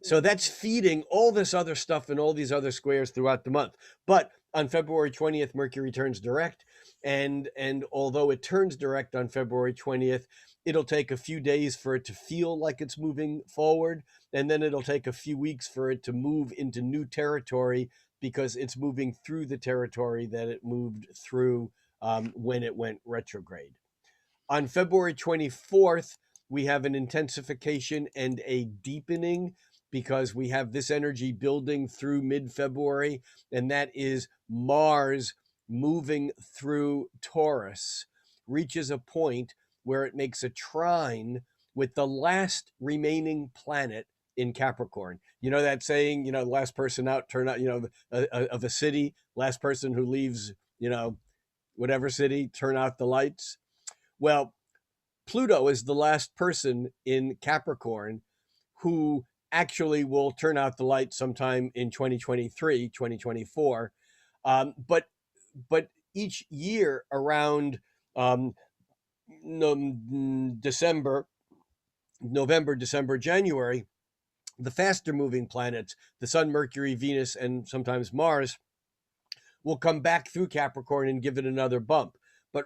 So that's feeding all this other stuff and all these other squares throughout the month. But on February 20th, Mercury turns direct. And although it turns direct on February 20th, it'll take a few days for it to feel like it's moving forward. And then it'll take a few weeks for it to move into new territory because it's moving through the territory that it moved through when it went retrograde. On February 24th, we have an intensification and a deepening because we have this energy building through mid February, and that is Mars moving through Taurus, reaches a point where it makes a trine with the last remaining planet in Capricorn. You know that saying, the last person out, turn out, of a city, last person who leaves, whatever city, turn out the lights. Well, Pluto is the last person in Capricorn who actually will turn out the light sometime in 2023, 2024. But each year around December, November, December, January, the faster moving planets, the Sun, Mercury, Venus, and sometimes Mars, will come back through Capricorn and give it another bump. But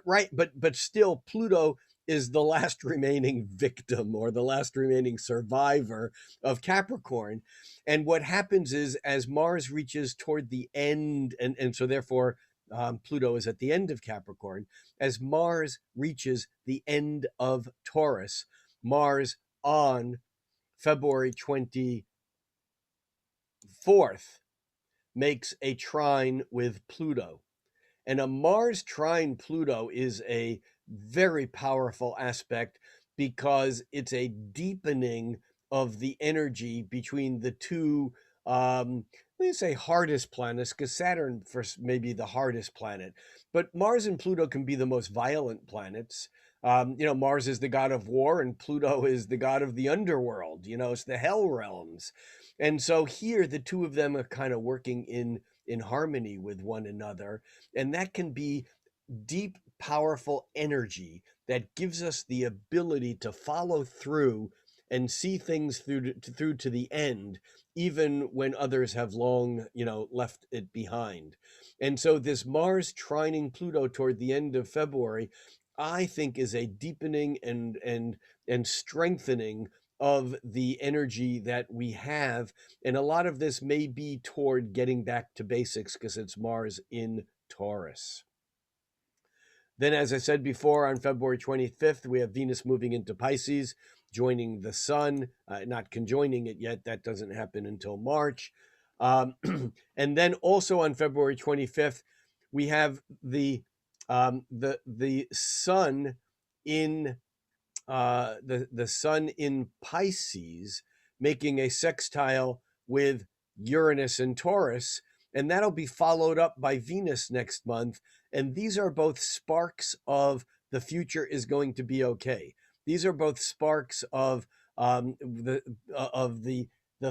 still, Pluto is the last remaining victim or the last remaining survivor of Capricorn. And what happens is as Mars reaches toward the end, and so therefore Pluto is at the end of Capricorn, as Mars reaches the end of Taurus, Mars on February 24th makes a trine with Pluto. And a Mars trine Pluto is a very powerful aspect because it's a deepening of the energy between the two, let me say hardest planets, because Saturn first may be the hardest planet. But Mars and Pluto can be the most violent planets. Mars is the god of war, and Pluto is the god of the underworld. It's the hell realms. And so here, the two of them are kind of working in harmony with one another, and that can be deep, powerful energy that gives us the ability to follow through and see things through to the end, even when others have long, left it behind. And so this Mars trining Pluto toward the end of February, I think, is a deepening and strengthening of the energy that we have. And a lot of this may be toward getting back to basics because it's Mars in Taurus. Then, as I said before, on February 25th, we have Venus moving into Pisces, joining the Sun, not conjoining it yet. That doesn't happen until March. Um, and then also on February 25th, we have the Sun in the Sun in Pisces, making a sextile with Uranus and Taurus, and that'll be followed up by Venus next month. And these are both sparks of the future is going to be okay. These are both sparks of the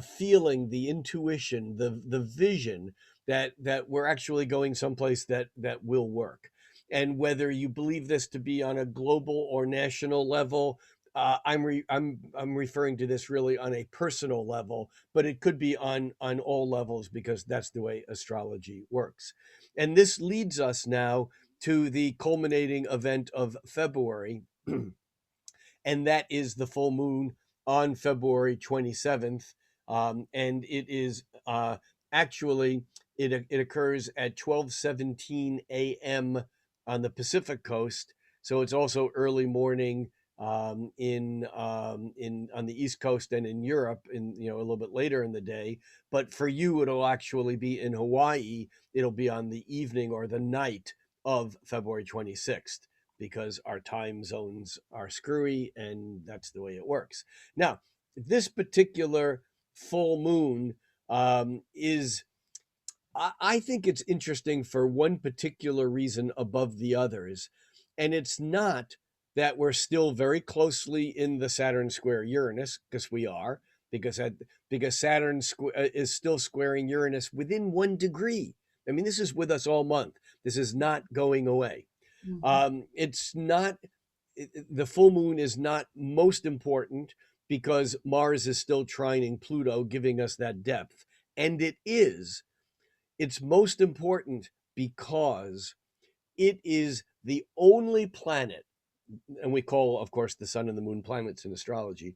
feeling, the intuition, the vision that we're actually going someplace that will work. And whether you believe this to be on a global or national level, I'm referring to this really on a personal level, but it could be on all levels because that's the way astrology works. And this leads us now to the culminating event of February, and that is the full moon on February 27th. And it is actually, it occurs at 12:17 a.m. on the Pacific coast. So it's also early morning in on the East Coast and in Europe, a little bit later in the day. But for you, it'll actually be in Hawaii. It'll be on the evening or the night of February 26th because our time zones are screwy and that's the way it works. Now, this particular full moon is, I think it's interesting for one particular reason above the others. And it's not that we're still very closely in the Saturn square Uranus, because we are, because Saturn is still squaring Uranus within 1 degree. I mean, this is with us all month. This is not going away. Mhm. It's not, the full moon is not most important because Mars is still trining Pluto, giving us that depth. And it's most important because it is the only planet, and we call, of course, the sun and the moon planets in astrology.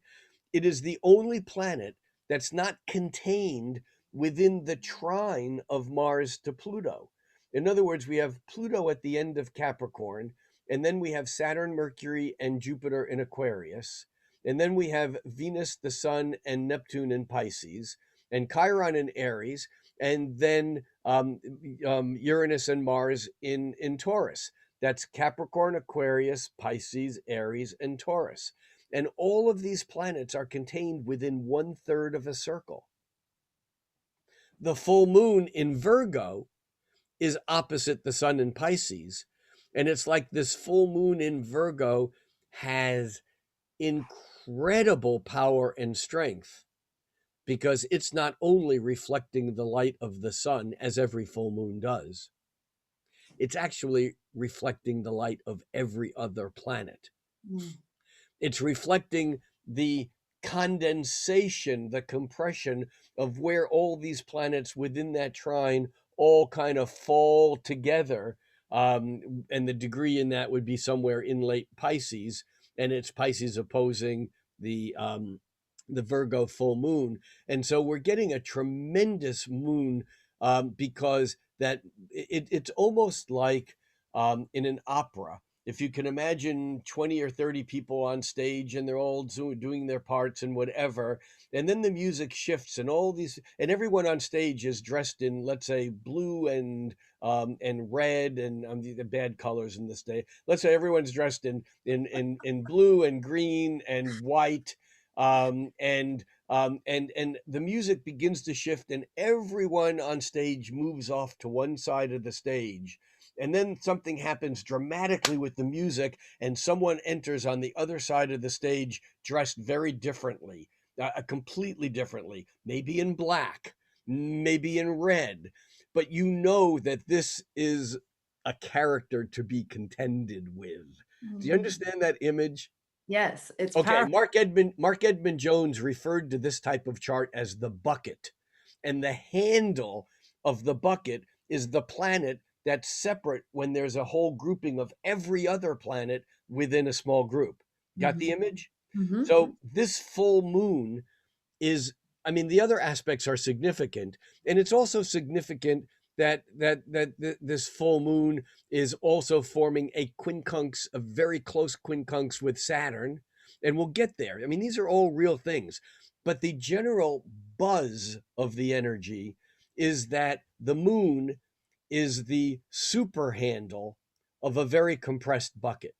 It is the only planet that's not contained within the trine of Mars to Pluto. In other words, we have Pluto at the end of Capricorn, and then we have Saturn, Mercury, and Jupiter in Aquarius. And then we have Venus, the Sun, and Neptune in Pisces, and Chiron in Aries, and then Uranus and Mars in Taurus. That's Capricorn, Aquarius, Pisces, Aries, and Taurus. And all of these planets are contained within 1/3 of a circle. The full moon in Virgo is opposite the sun in Pisces. And it's like this full moon in Virgo has incredible power and strength because it's not only reflecting the light of the sun, as every full moon does, it's actually reflecting the light of every other planet. Mm. It's reflecting the condensation, the compression of where all these planets within that trine all kind of fall together. And the degree in that would be somewhere in late Pisces, and it's Pisces opposing the Virgo full moon. And so we're getting a tremendous moon because it's almost like in an opera. If you can imagine 20 or 30 people on stage and they're all doing their parts and whatever, and then the music shifts and and everyone on stage is dressed in, let's say, blue and red and the bad colors in this day. Let's say everyone's dressed in blue and green and white, and the music begins to shift and everyone on stage moves off to one side of the stage, And then something happens dramatically with the music, and someone enters on the other side of the stage dressed very differently, completely differently, maybe in black, maybe in red, but you know that this is a character to be contended with. Do you Mhm. understand that image? Yes, it's Okay, powerful. Mark Edmund Jones referred to this type of chart as the bucket. And the handle of the bucket is the planet that's separate when there's a whole grouping of every other planet within a small group. Got the Mhm. image? Mhm. So this full moon is, I mean, the other aspects are significant, and it's also significant that this full moon is also forming a quincunx, a very close quincunx with Saturn, and we'll get there. I mean, these are all real things, but the general buzz of the energy is that the moon is the super handle of a very compressed bucket.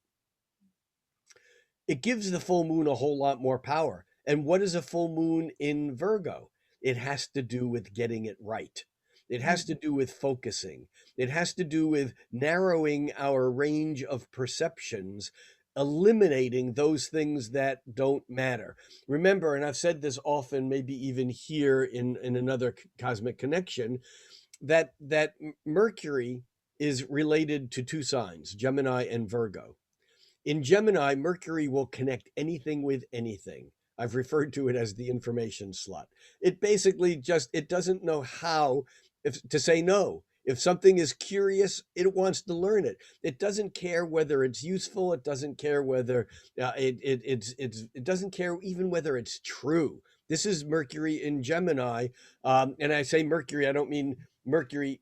It gives the full moon a whole lot more power. And what is a full moon in Virgo? It has to do with getting it right. It has to do with focusing. It has to do with narrowing our range of perceptions, eliminating those things that don't matter. Remember, and I've said this often, maybe even here in another cosmic connection, that Mercury is related to two signs, Gemini and Virgo. In Gemini, Mercury will connect anything with anything. I've referred to it as the information slut. It basically just, it doesn't know how if to say no. If something is curious, it wants to learn it. It doesn't care whether it's useful. It doesn't care whether it doesn't care even whether it's true. This is Mercury in Gemini, and I say Mercury. I don't mean Mercury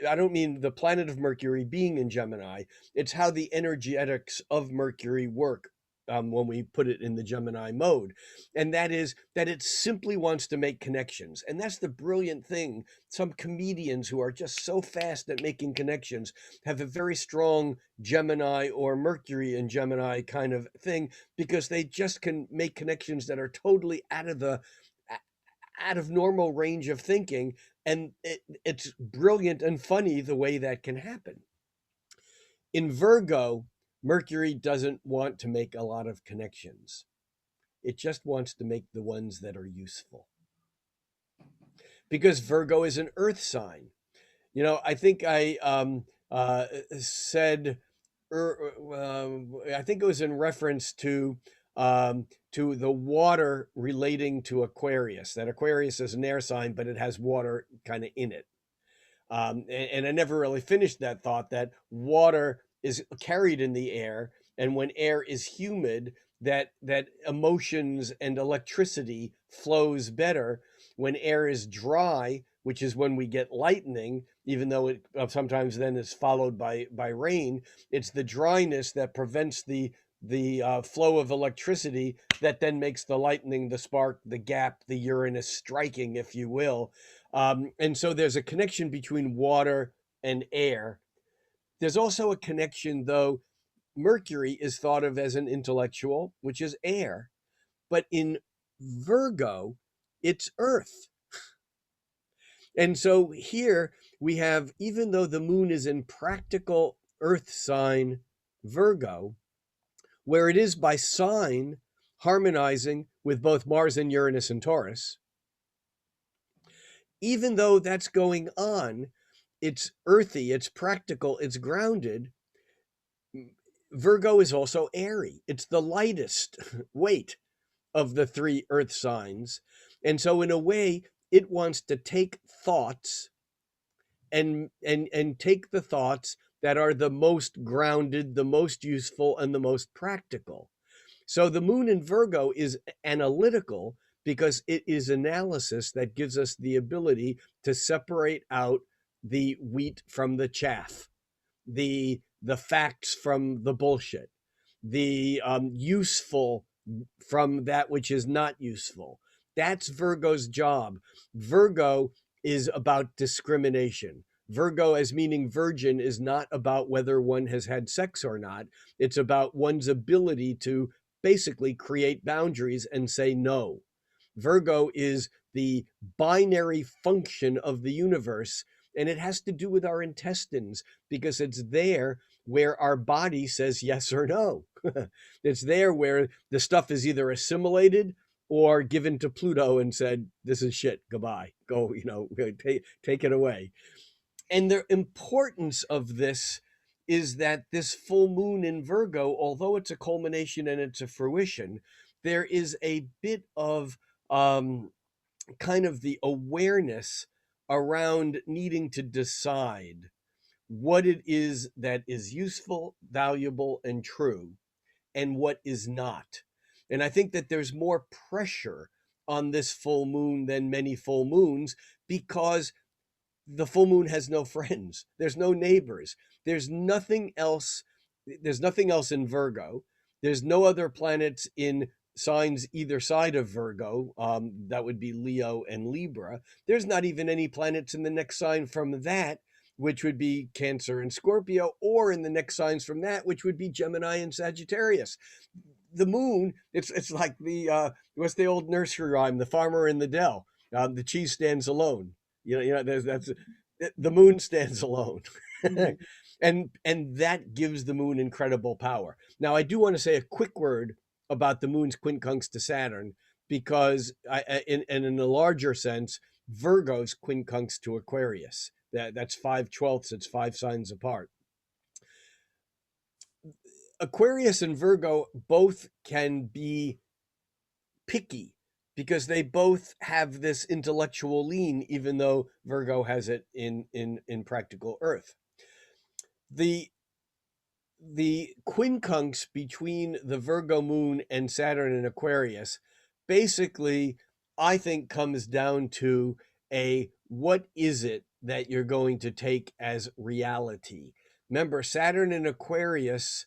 I don't mean the planet of Mercury being in Gemini. It's how the energetics of Mercury work when we put it in the Gemini mode. And that is that it simply wants to make connections. And that's the brilliant thing. Some comedians who are just so fast at making connections have a very strong Gemini or Mercury in Gemini kind of thing because they just can make connections that are totally out of normal range of thinking, and it's brilliant and funny the way that can happen. In Virgo, Mercury doesn't want to make a lot of connections. It just wants to make the ones that are useful. Because Virgo is an earth sign. You know, I think said, I think it was in reference to the water relating to Aquarius. That Aquarius is an air sign, but it has water kind of in it. And I never really finished that thought that water is carried in the air, and when air is humid, that emotions and electricity flows better. When air is dry, which is when we get lightning, even though it sometimes then is followed by rain, it's the dryness that prevents the flow of electricity that then makes the lightning, the spark, the gap, the Uranus striking, if you will. And so there's a connection between water and air. There's also a connection, though. Mercury is thought of as an intellectual, which is air, but in Virgo, it's earth. And so here we have, even though the moon is in practical earth sign Virgo, where it is by sign harmonizing with both Mars and Uranus and Taurus, even though that's going on, it's earthy, it's practical, it's grounded. Virgo is also airy. It's the lightest weight of the three earth signs. And so in a way, it wants to take thoughts and take the thoughts that are the most grounded, the most useful, and the most practical. So the moon in Virgo is analytical because it is analysis that gives us the ability to separate out the wheat from the chaff, the facts from the bullshit, the useful from that which is not useful. That's Virgo's job. Virgo is about discrimination. Virgo, as meaning virgin, is not about whether one has had sex or not. It's about one's ability to basically create boundaries and say no. Virgo is the binary function of the universe, And it has to do with our intestines, because it's there where our body says yes or no. It's there where the stuff is either assimilated or given to Pluto and said, this is shit, goodbye, go, take it away. And the importance of this is that this full moon in Virgo, although it's a culmination and it's a fruition, there is a bit of kind of the awareness around needing to decide what it is that is useful, valuable, and true, and what is not. And I think that there's more pressure on this full moon than many full moons, because the full moon has no friends. There's no neighbors. There's nothing else. There's nothing else in Virgo. There's no other planets in signs either side of Virgo. That would be Leo and Libra. There's not even any planets in the next sign from that, which would be Cancer and Scorpio, or in the next signs from that, which would be Gemini and Sagittarius. The moon, it's like the what's the old nursery rhyme? The farmer in the dell. The cheese stands alone. That's the moon stands alone. and that gives the moon incredible power. Now, I do want to say a quick word about the moon's quincunx to Saturn, because in a larger sense, Virgo's quincunx to Aquarius. That's 5/12. It's 5 signs apart. Aquarius and Virgo both can be picky, because they both have this intellectual lean, even though Virgo has it in practical earth. The quincunx between the Virgo moon and Saturn and Aquarius basically, I think, comes down to what is it that you're going to take as reality? Remember, Saturn and Aquarius,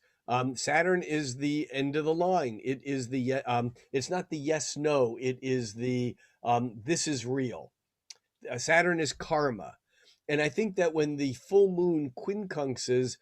Saturn is the end of the line. It is it's not the yes, no, it is the, this is real. Saturn is karma. And I think that when the full moon quincunxes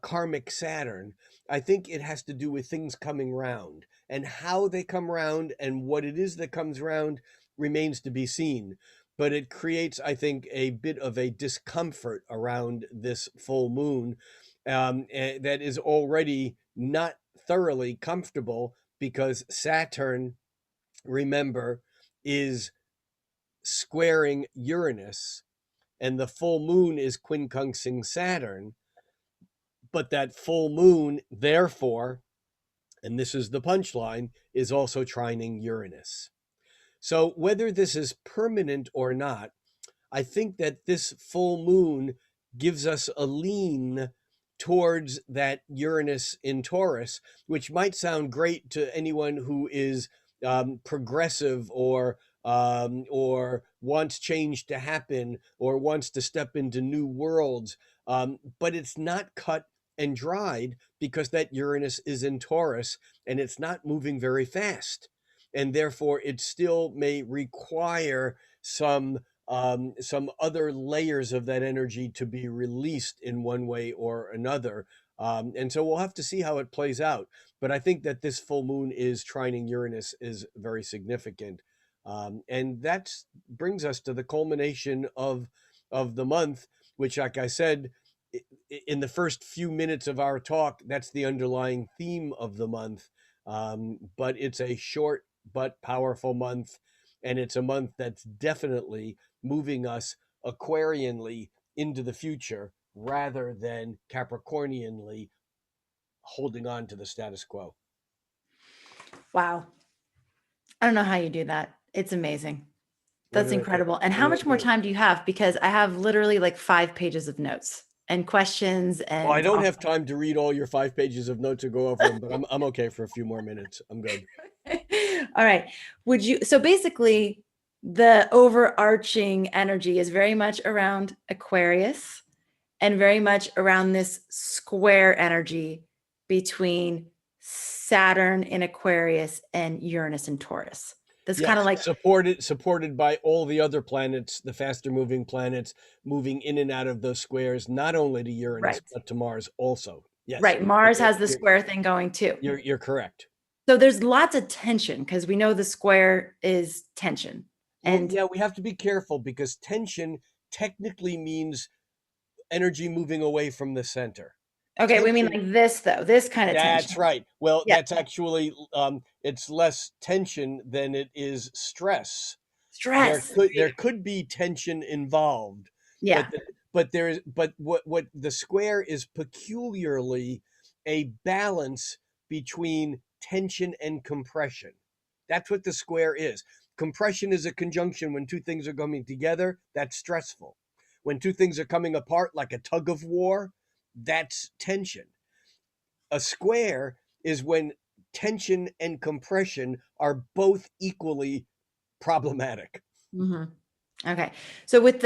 karmic Saturn, I think it has to do with things coming round, and how they come round and what it is that comes round remains to be seen. But it creates, I think, a bit of a discomfort around this full moon that is already not thoroughly comfortable, because Saturn, remember, is squaring Uranus, and the full moon is quincunxing Saturn. But that full moon, therefore, and this is the punchline, is also trining Uranus. So whether this is permanent or not, I think that this full moon gives us a lean towards that Uranus in Taurus, which might sound great to anyone who is progressive, or wants change to happen, or wants to step into new worlds. But it's not cut and dried, because that Uranus is in Taurus and it's not moving very fast. And therefore, it still may require some other layers of that energy to be released in one way or another. And so we'll have to see how it plays out. But I think that this full moon is trining Uranus is very significant. And that brings us to the culmination of the month, which, like I said, in the first few minutes of our talk, that's the underlying theme of the month. But it's a short but powerful month. And it's a month that's definitely moving us Aquarianly into the future, rather than Capricornianly holding on to the status quo. Wow. I don't know how you do that. It's amazing. That's incredible. And how much more time do you have? Because I have literally like 5 pages of notes and questions. And well, I don't have time to read all your 5 pages of notes or go over them, but I'm okay for a few more minutes. I'm good. All right. So basically, the overarching energy is very much around Aquarius, and very much around this square energy between Saturn in Aquarius and Uranus in Taurus. That's kind of like supported by all the other planets, the faster moving planets, moving in and out of those squares, not only to Uranus, but to Mars also. Yes. Right. Mars has the square thing going too. You're correct. So there's lots of tension, because we know the square is tension. And we have to be careful, because tension technically means energy moving away from the center. Okay, we mean Tension, like this though, this kind of that's tension. right. Well, Yeah. that's actually it's less tension than it is stress. Stress. There could be tension involved, Yeah. but what the square is peculiarly a balance between tension and compression. That's what the square is. Compression is a conjunction when two things are coming together. That's stressful. When two things are coming apart, like a tug of war, that's tension. A square is when tension and compression are both equally problematic. Hmm. Okay. So with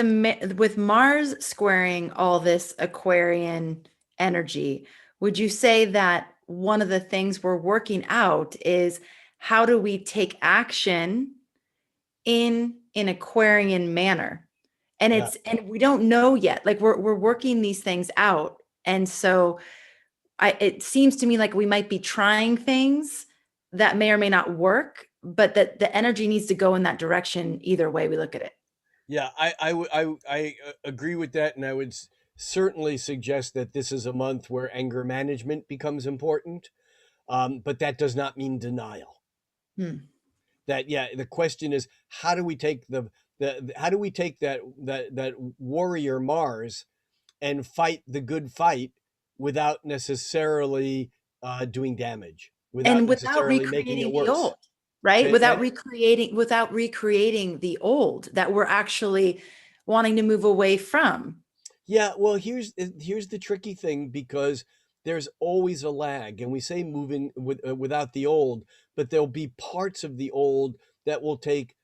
with Mars squaring all this Aquarian energy, would you say that one of the things we're working out is how do we take action in an Aquarian manner? And Yeah. and we don't know yet. Like we're working these things out. And so it seems to me like we might be trying things that may or may not work, but that the energy needs to go in that direction either way we look at it. Yeah, I agree with that, and I would certainly suggest that this is a month where anger management becomes important, but that does not mean denial. Hmm. That yeah, the question is how do we take how do we take that warrior Mars and fight the good fight without necessarily doing damage, without And without necessarily making it recreating the worse. old, right? Say again? Without recreating the old that we're actually wanting to move away from. Yeah, well, here's the tricky thing because there's always a lag, and we say moving without the old, but there'll be parts of the old that will take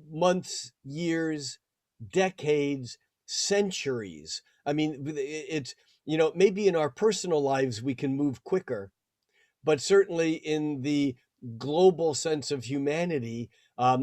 months, years, decades, centuries. I mean, it's maybe in our personal lives we can move quicker, but certainly in the global sense of humanity,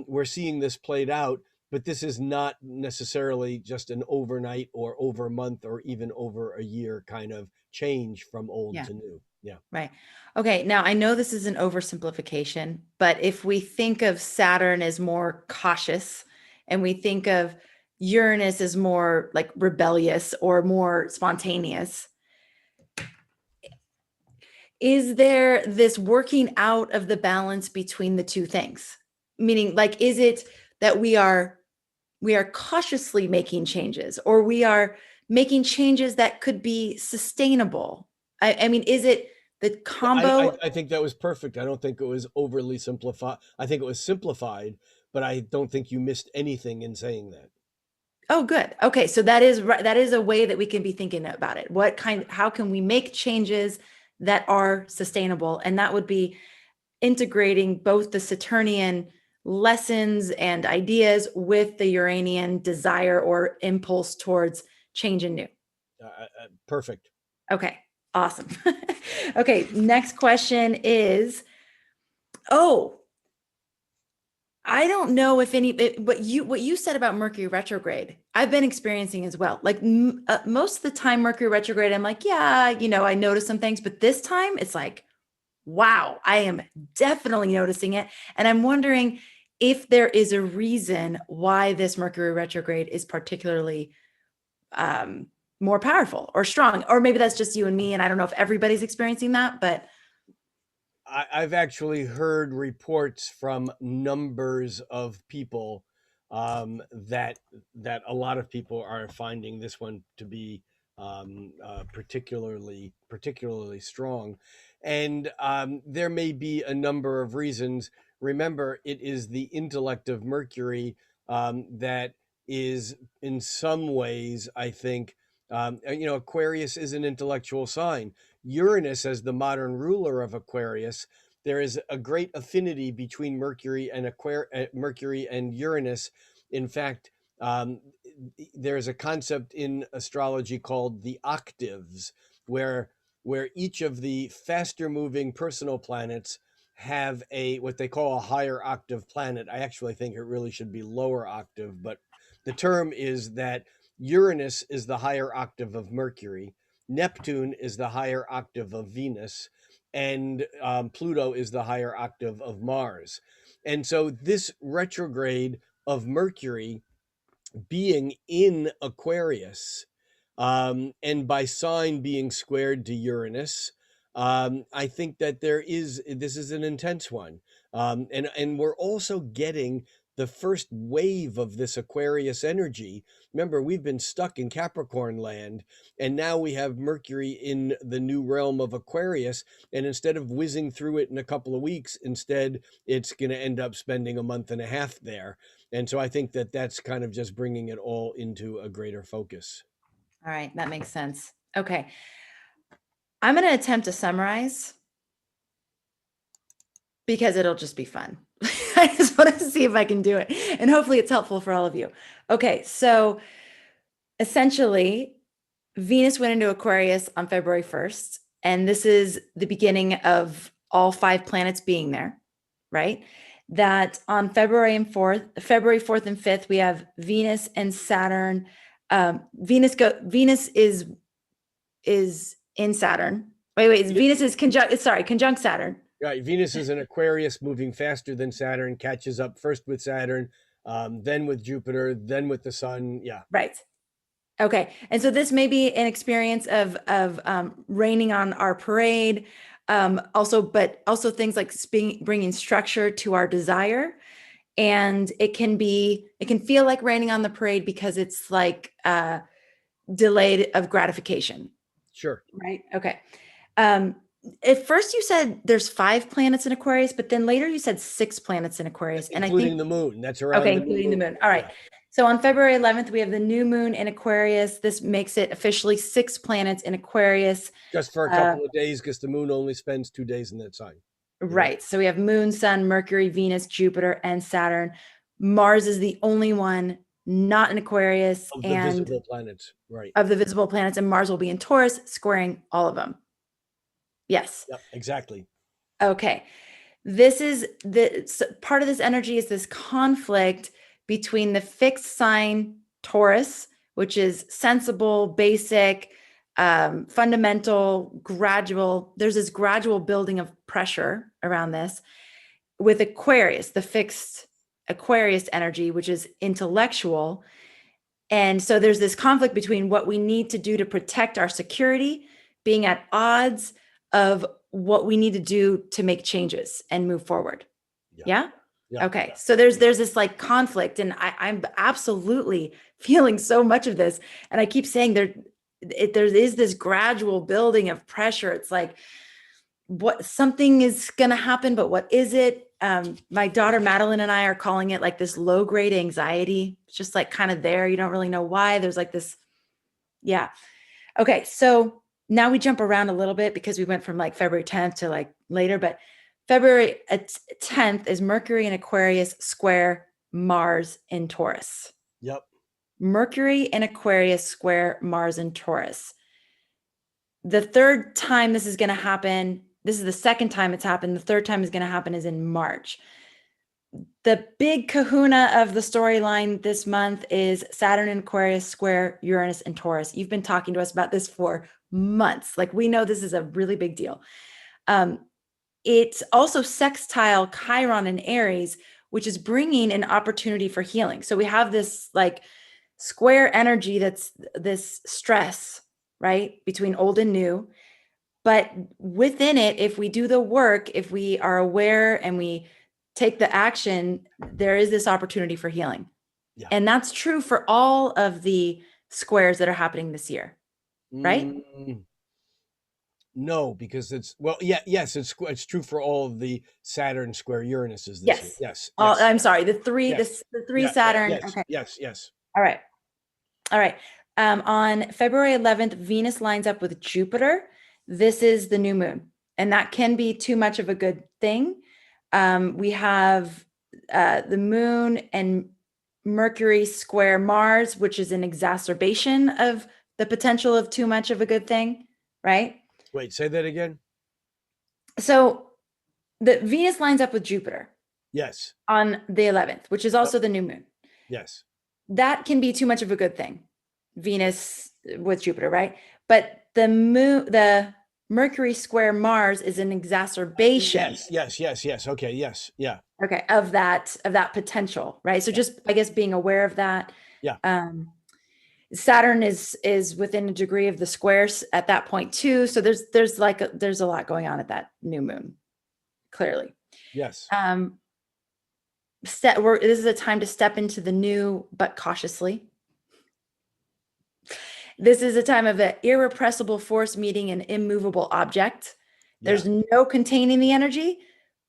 we're seeing this played out. But this is not necessarily just an overnight or over a month or even over a year kind of change from old Yeah. to new. Yeah. Right. Okay. Now, I know this is an oversimplification, but if we think of Saturn as more cautious and we think of Uranus as more like rebellious or more spontaneous, is there this working out of the balance between the two things? Meaning, like, is it that we are cautiously making changes or we are making changes that could be sustainable? I mean, is it the Yeah, combo? I think that was perfect. I don't think it was overly simplified. I think it was simplified, but I don't think you missed anything in saying that. Oh, good. Okay, so that is right. That is a way that we can be thinking about it. How can we make changes that are sustainable? And that would be integrating both the Saturnian lessons and ideas with the Uranian desire or impulse towards change and new. Perfect. Okay, awesome. Okay, next question is, oh, I don't know if what you said about Mercury retrograde, I've been experiencing as well. Like most of the time Mercury retrograde, I'm like, yeah, I noticed some things, but this time it's like, wow, I am definitely noticing it. And I'm wondering if there is a reason why this Mercury retrograde is particularly um, more powerful or strong, or maybe that's just you and me. And I don't know if everybody's experiencing that, but I've actually heard reports from numbers of people that a lot of people are finding this one to be particularly strong, and there may be a number of reasons. Remember, it is the intellect of Mercury that is, in some ways, I think. Aquarius is an intellectual sign. Uranus, as the modern ruler of Aquarius, there is a great affinity between Mercury and Uranus. In fact, there is a concept in astrology called the octaves, where each of the faster moving personal planets have a what they call a higher octave planet. I actually think it really should be lower octave, but the term is that Uranus is the higher octave of Mercury, Neptune is the higher octave of Venus, and Pluto is the higher octave of Mars. And so this retrograde of Mercury being in Aquarius, and by sign being squared to Uranus, I think that this is an intense one, and we're also getting the first wave of this Aquarius energy. Remember, we've been stuck in Capricorn land, and now we have Mercury in the new realm of Aquarius. And instead of whizzing through it in a couple of weeks, instead it's going to end up spending a month and a half there. And so I think that that's kind of just bringing it all into a greater focus. All right, that makes sense. Okay. I'm going to attempt to summarize because it'll just be fun. I just want to see if I can do it. And hopefully it's helpful for all of you. Okay, so essentially, Venus went into Aquarius on February 1st, and this is the beginning of all 5 planets being there, right? That on February 4th and 5th, we have Venus and Saturn. Venus is in Saturn. Venus is conjunct Saturn. Right. Venus is in Aquarius, moving faster than Saturn, catches up first with Saturn, then with Jupiter, then with the sun. Yeah. Right. Okay. And so this may be an experience of raining on our parade. But also things like bringing structure to our desire. And it can feel like raining on the parade because it's like delayed of gratification. Sure. Right. Okay. At first you said there's 5 planets in Aquarius, but then later you said 6 planets in Aquarius. And including the moon. That's around including the moon. All right. Yeah. So on February 11th, we have the new moon in Aquarius. This makes it officially 6 planets in Aquarius. Just for a couple of days, because the moon only spends 2 days in that sign. Right. So we have Moon, Sun, Mercury, Venus, Jupiter, and Saturn. Mars is the only one not in Aquarius. Of the visible planets, right. Of the visible planets, and Mars will be in Taurus, squaring all of them. Yes. Yep, exactly. Okay. This is part of this energy is this conflict between the fixed sign Taurus, which is sensible, basic, fundamental, gradual. There's this gradual building of pressure around this, with Aquarius, the fixed Aquarius energy, which is intellectual. And so there's this conflict between what we need to do to protect our security, being at odds of what we need to do to make changes and move forward. Yeah? Okay. So there's this like conflict, and I'm absolutely feeling so much of this. And I keep saying there is this gradual building of pressure. It's like something is going to happen, but what is it? My daughter Madeline and I are calling it like this low grade anxiety. It's just like kind of there. You don't really know why. There's like this. Yeah. Okay. So now we jump around a little bit because we went from like February 10th to like later, but February 10th is Mercury in Aquarius square Mars in Taurus. Yep. Mercury in Aquarius square Mars in Taurus. The third time this is going to happen, this is the second time it's happened. The third time is going to happen is in March. The big kahuna of the storyline this month is Saturn in Aquarius square Uranus in Taurus. You've been talking to us about this for months. Like, we know this is a really big deal. It's also sextile Chiron in Aries, which is bringing an opportunity for healing. So we have this like square energy that's this stress, right, between old and new. But within it, if we do the work, if we are aware and we take the action, there is this opportunity for healing. Yeah. And that's true for all of the squares that are happening this year, right? No, because it's true for all of the Saturn square Uranuses this year. Yes. I'm sorry, the three Saturn. Yes, okay. Yes. All right. On February 11th, Venus lines up with Jupiter. This is the new moon, and that can be too much of a good thing. We have the moon and Mercury square Mars, which is an exacerbation of the potential of too much of a good thing, right? Wait, say that again. So the Venus lines up with Jupiter. Yes. On the 11th, which is also the new moon. Yes. That can be too much of a good thing. Venus with Jupiter, right? But the Mercury square Mars is an exacerbation. Yes. Okay. Yes. Yeah. Okay. Of that potential, right? So just, I guess, being aware of that. Yeah. Saturn is within a degree of the squares at that point too. So there's a lot going on at that new moon, clearly. Yes. This is a time to step into the new, but cautiously. This is a time of an irrepressible force meeting an immovable object. There's no containing the energy,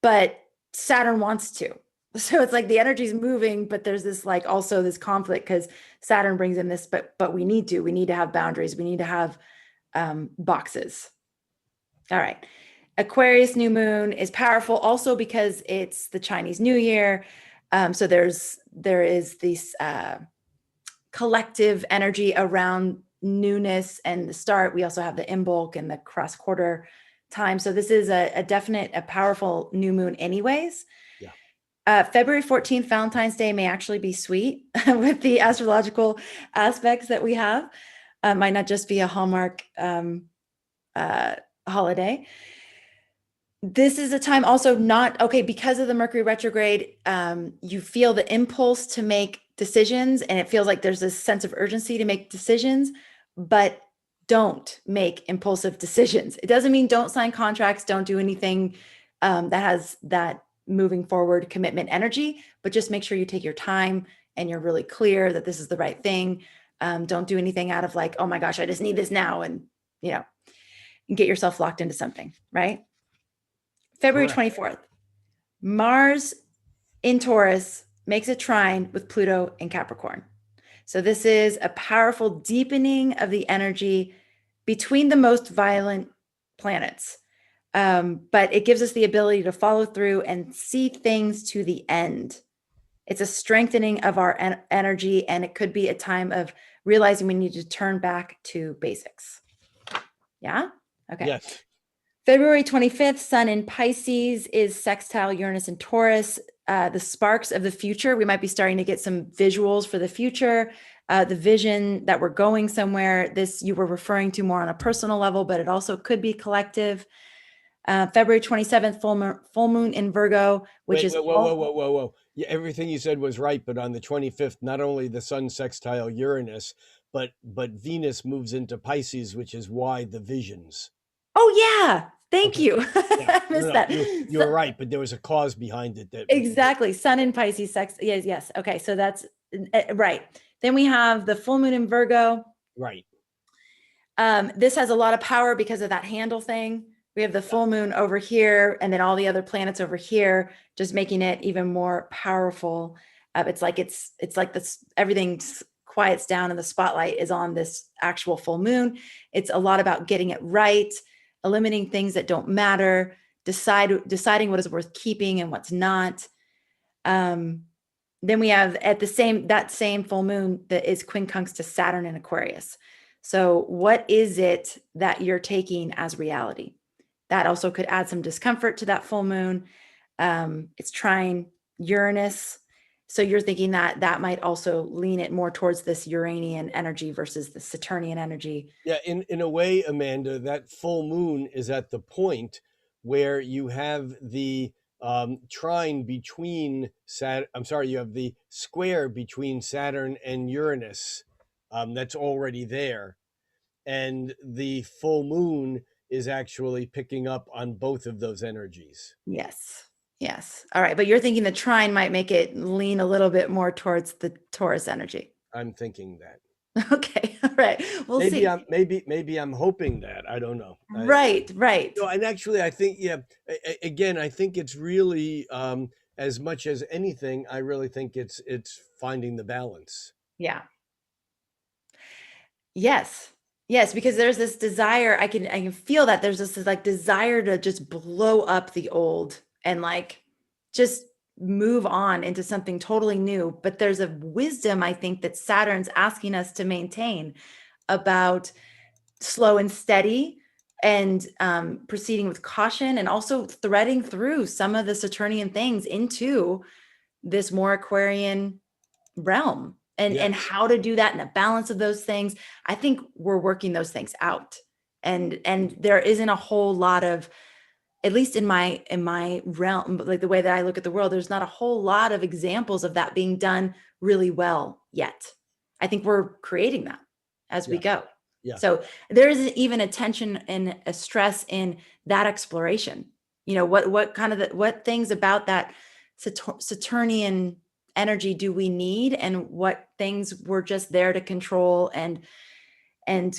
but Saturn wants to. So it's like the energy's moving, but there's this like also this conflict because Saturn brings in this, but we need to have boundaries. We need to have boxes. All right. Aquarius New Moon is powerful also because it's the Chinese New Year. So there is this collective energy around newness and the start. We also have the Imbolc and the cross quarter time. So this is a powerful new moon anyways. Yeah. February 14th, Valentine's Day may actually be sweet with the astrological aspects that we have. Might not just be a Hallmark holiday. This is a time also because of the Mercury retrograde, you feel the impulse to make decisions and it feels like there's this sense of urgency to make decisions, but don't make impulsive decisions. It doesn't mean don't sign contracts, don't do anything that has that moving forward commitment energy, but just make sure you take your time and you're really clear that this is the right thing. Don't do anything out of like, oh my gosh, I just need this now. And, get yourself locked into something, right? February 24th, Mars in Taurus makes a trine with Pluto in Capricorn. So this is a powerful deepening of the energy between the most violent planets. But it gives us the ability to follow through and see things to the end. It's a strengthening of our energy, and it could be a time of realizing we need to turn back to basics. Yeah? Okay. Yes. February 25th, Sun in Pisces is sextile Uranus and Taurus. The sparks of the future. We might be starting to get some visuals for the future. The vision that we're going somewhere. This you were referring to more on a personal level, but it also could be collective. February 27th, full moon in Virgo, which is whoa. Yeah, everything you said was right, but on the 25th, not only the Sun sextile Uranus, but Venus moves into Pisces, which is why the visions. Oh yeah. Thank you. Yeah. I missed that. You're right, but there was a cause behind it. Exactly. Sun in Pisces, yes. Okay, so that's right. Then we have the full moon in Virgo. Right. This has a lot of power because of that handle thing. We have the full moon over here, and then all the other planets over here, just making it even more powerful. It's like this. Everything quiets down, and the spotlight is on this actual full moon. It's a lot about getting it right, eliminating things that don't matter, deciding what is worth keeping and what's not. Then we have at that same full moon that is quincunx to Saturn in Aquarius. So what is it that you're taking as reality? That also could add some discomfort to that full moon. It's trine Uranus. So you're thinking that might also lean it more towards this Uranian energy versus the Saturnian energy. Yeah, in a way, Amanda, that full moon is at the point where you have the trine between you have the square between Saturn and Uranus that's already there. And the full moon is actually picking up on both of those energies. Yes. All right. But you're thinking the trine might make it lean a little bit more towards the Taurus energy. I'm thinking that. Okay. All right. We'll see. Maybe I'm hoping that. I don't know. Right. No, and actually, I think, again, I think it's really, as much as anything, I really think it's finding the balance. Yeah. Yes, because there's this desire. I can feel that there's this like desire to just blow up the old and like just move on into something totally new. But there's a wisdom, I think, that Saturn's asking us to maintain about slow and steady and proceeding with caution, and also threading through some of the Saturnian things into this more Aquarian realm. And how to do that and the balance of those things. I think we're working those things out. And there isn't a whole lot of, at least in my realm, like the way that I look at the world, there's not a whole lot of examples of that being done really well yet. I think we're creating that as we Yeah. go. Yeah. So there is even a tension and a stress in that exploration. What kind of what things about that Saturnian energy do we need, and what things were just there to control and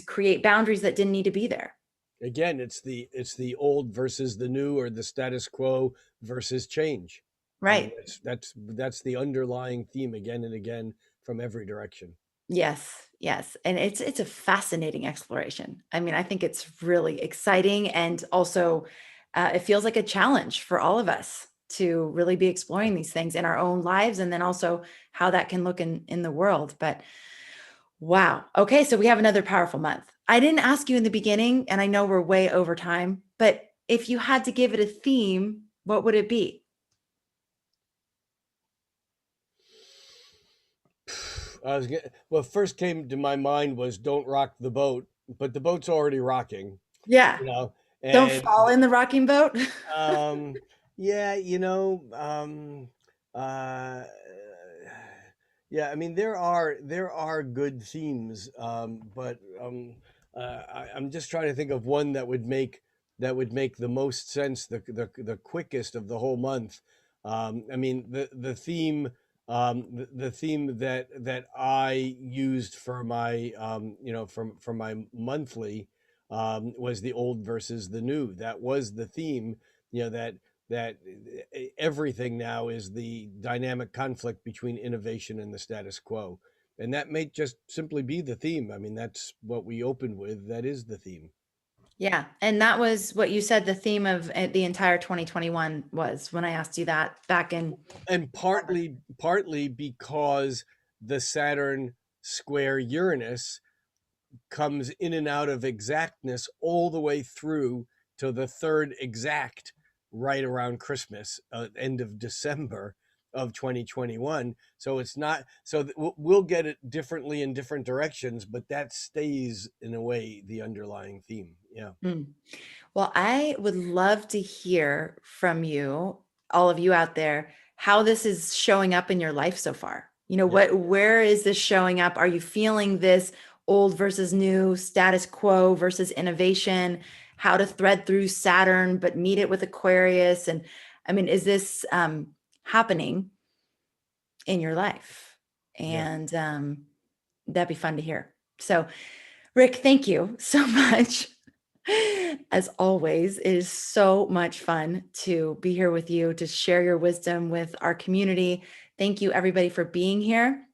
create boundaries that didn't need to be there. Again, it's the old versus the new, or the status quo versus change. I mean, Right. that's the underlying theme again and again from every direction. Yes, yes. And it's a fascinating exploration. I mean, I think it's really exciting, and also it feels like a challenge for all of us to really be exploring these things in our own lives, and then also how that can look in the world. But wow. Okay, so we have another powerful month. I didn't ask you in the beginning, and I know we're way over time, but if you had to give it a theme, what would it be? What first came to my mind was "Don't rock the boat," but the boat's already rocking, Yeah. you know. Don't And fall in the rocking boat. um, yeah, uh, yeah. I mean, there are good themes, but I'm just trying to think of one that would make the most sense, the quickest of the whole month. I mean, the theme that I used for my from my monthly, was the old versus the new. That was the theme. That everything now is the dynamic conflict between innovation and the status quo, and that may just simply be the theme. I mean, that's what we opened with. That is the theme. Yeah. And that was what you said the theme of the entire 2021 was, when I asked you that back in. And partly because the Saturn square Uranus comes in and out of exactness all the way through to the third exact, right around Christmas, end of December of 2021. So it's not so we'll get it differently in different directions, but that stays in a way the underlying theme. Yeah. Mm. Well, I would love to hear from you, all of you out there, how this is showing up in your life so far. Yeah. Where is this showing up? Are you feeling this old versus new, status quo versus innovation? How to thread through Saturn, but meet it with Aquarius? And I mean, is this happening in your life? Yeah. And that'd be fun to hear. So, Rick, thank you so much. As always, it is so much fun to be here with you, to share your wisdom with our community. Thank you, everybody, for being here.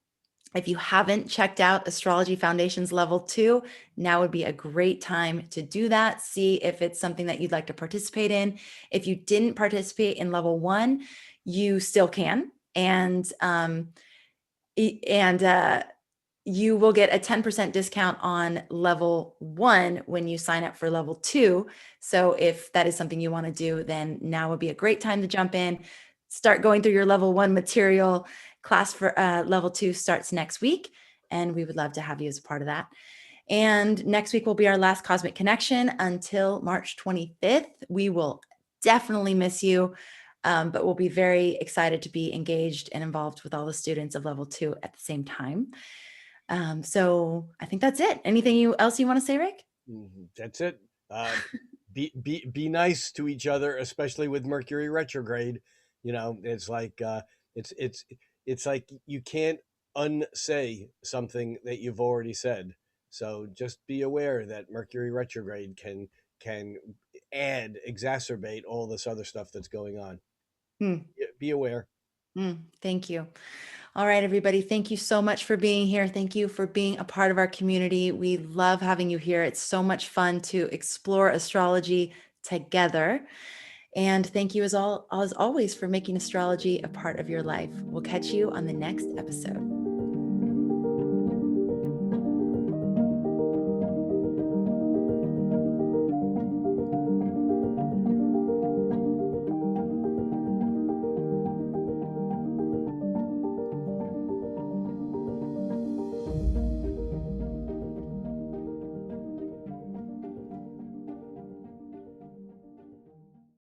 If you haven't checked out Astrology Foundations Level 2, now would be a great time to do that. See if it's something that you'd like to participate in. If you didn't participate in Level 1, you still can. And you will get a 10% discount on level 1 when you sign up for level 2. So if that is something you want to do, then now would be a great time to jump in, start going through your level 1 material. Class for level 2 starts next week, and we would love to have you as a part of that. And next week will be our last Cosmic Connection until March 25th. We will definitely miss you. But we'll be very excited to be engaged and involved with all the students of level 2 at the same time. So I think that's it. Anything else you want to say, Rick? That's it. Be nice to each other, especially with Mercury retrograde. It's like it's like you can't unsay something that you've already said. So just be aware that Mercury retrograde can exacerbate all this other stuff that's going on. Hmm. Be aware. Thank you. All right, everybody. Thank you so much for being here. Thank you for being a part of our community. We love having you here. It's so much fun to explore astrology together. And thank you as always for making astrology a part of your life. We'll catch you on the next episode.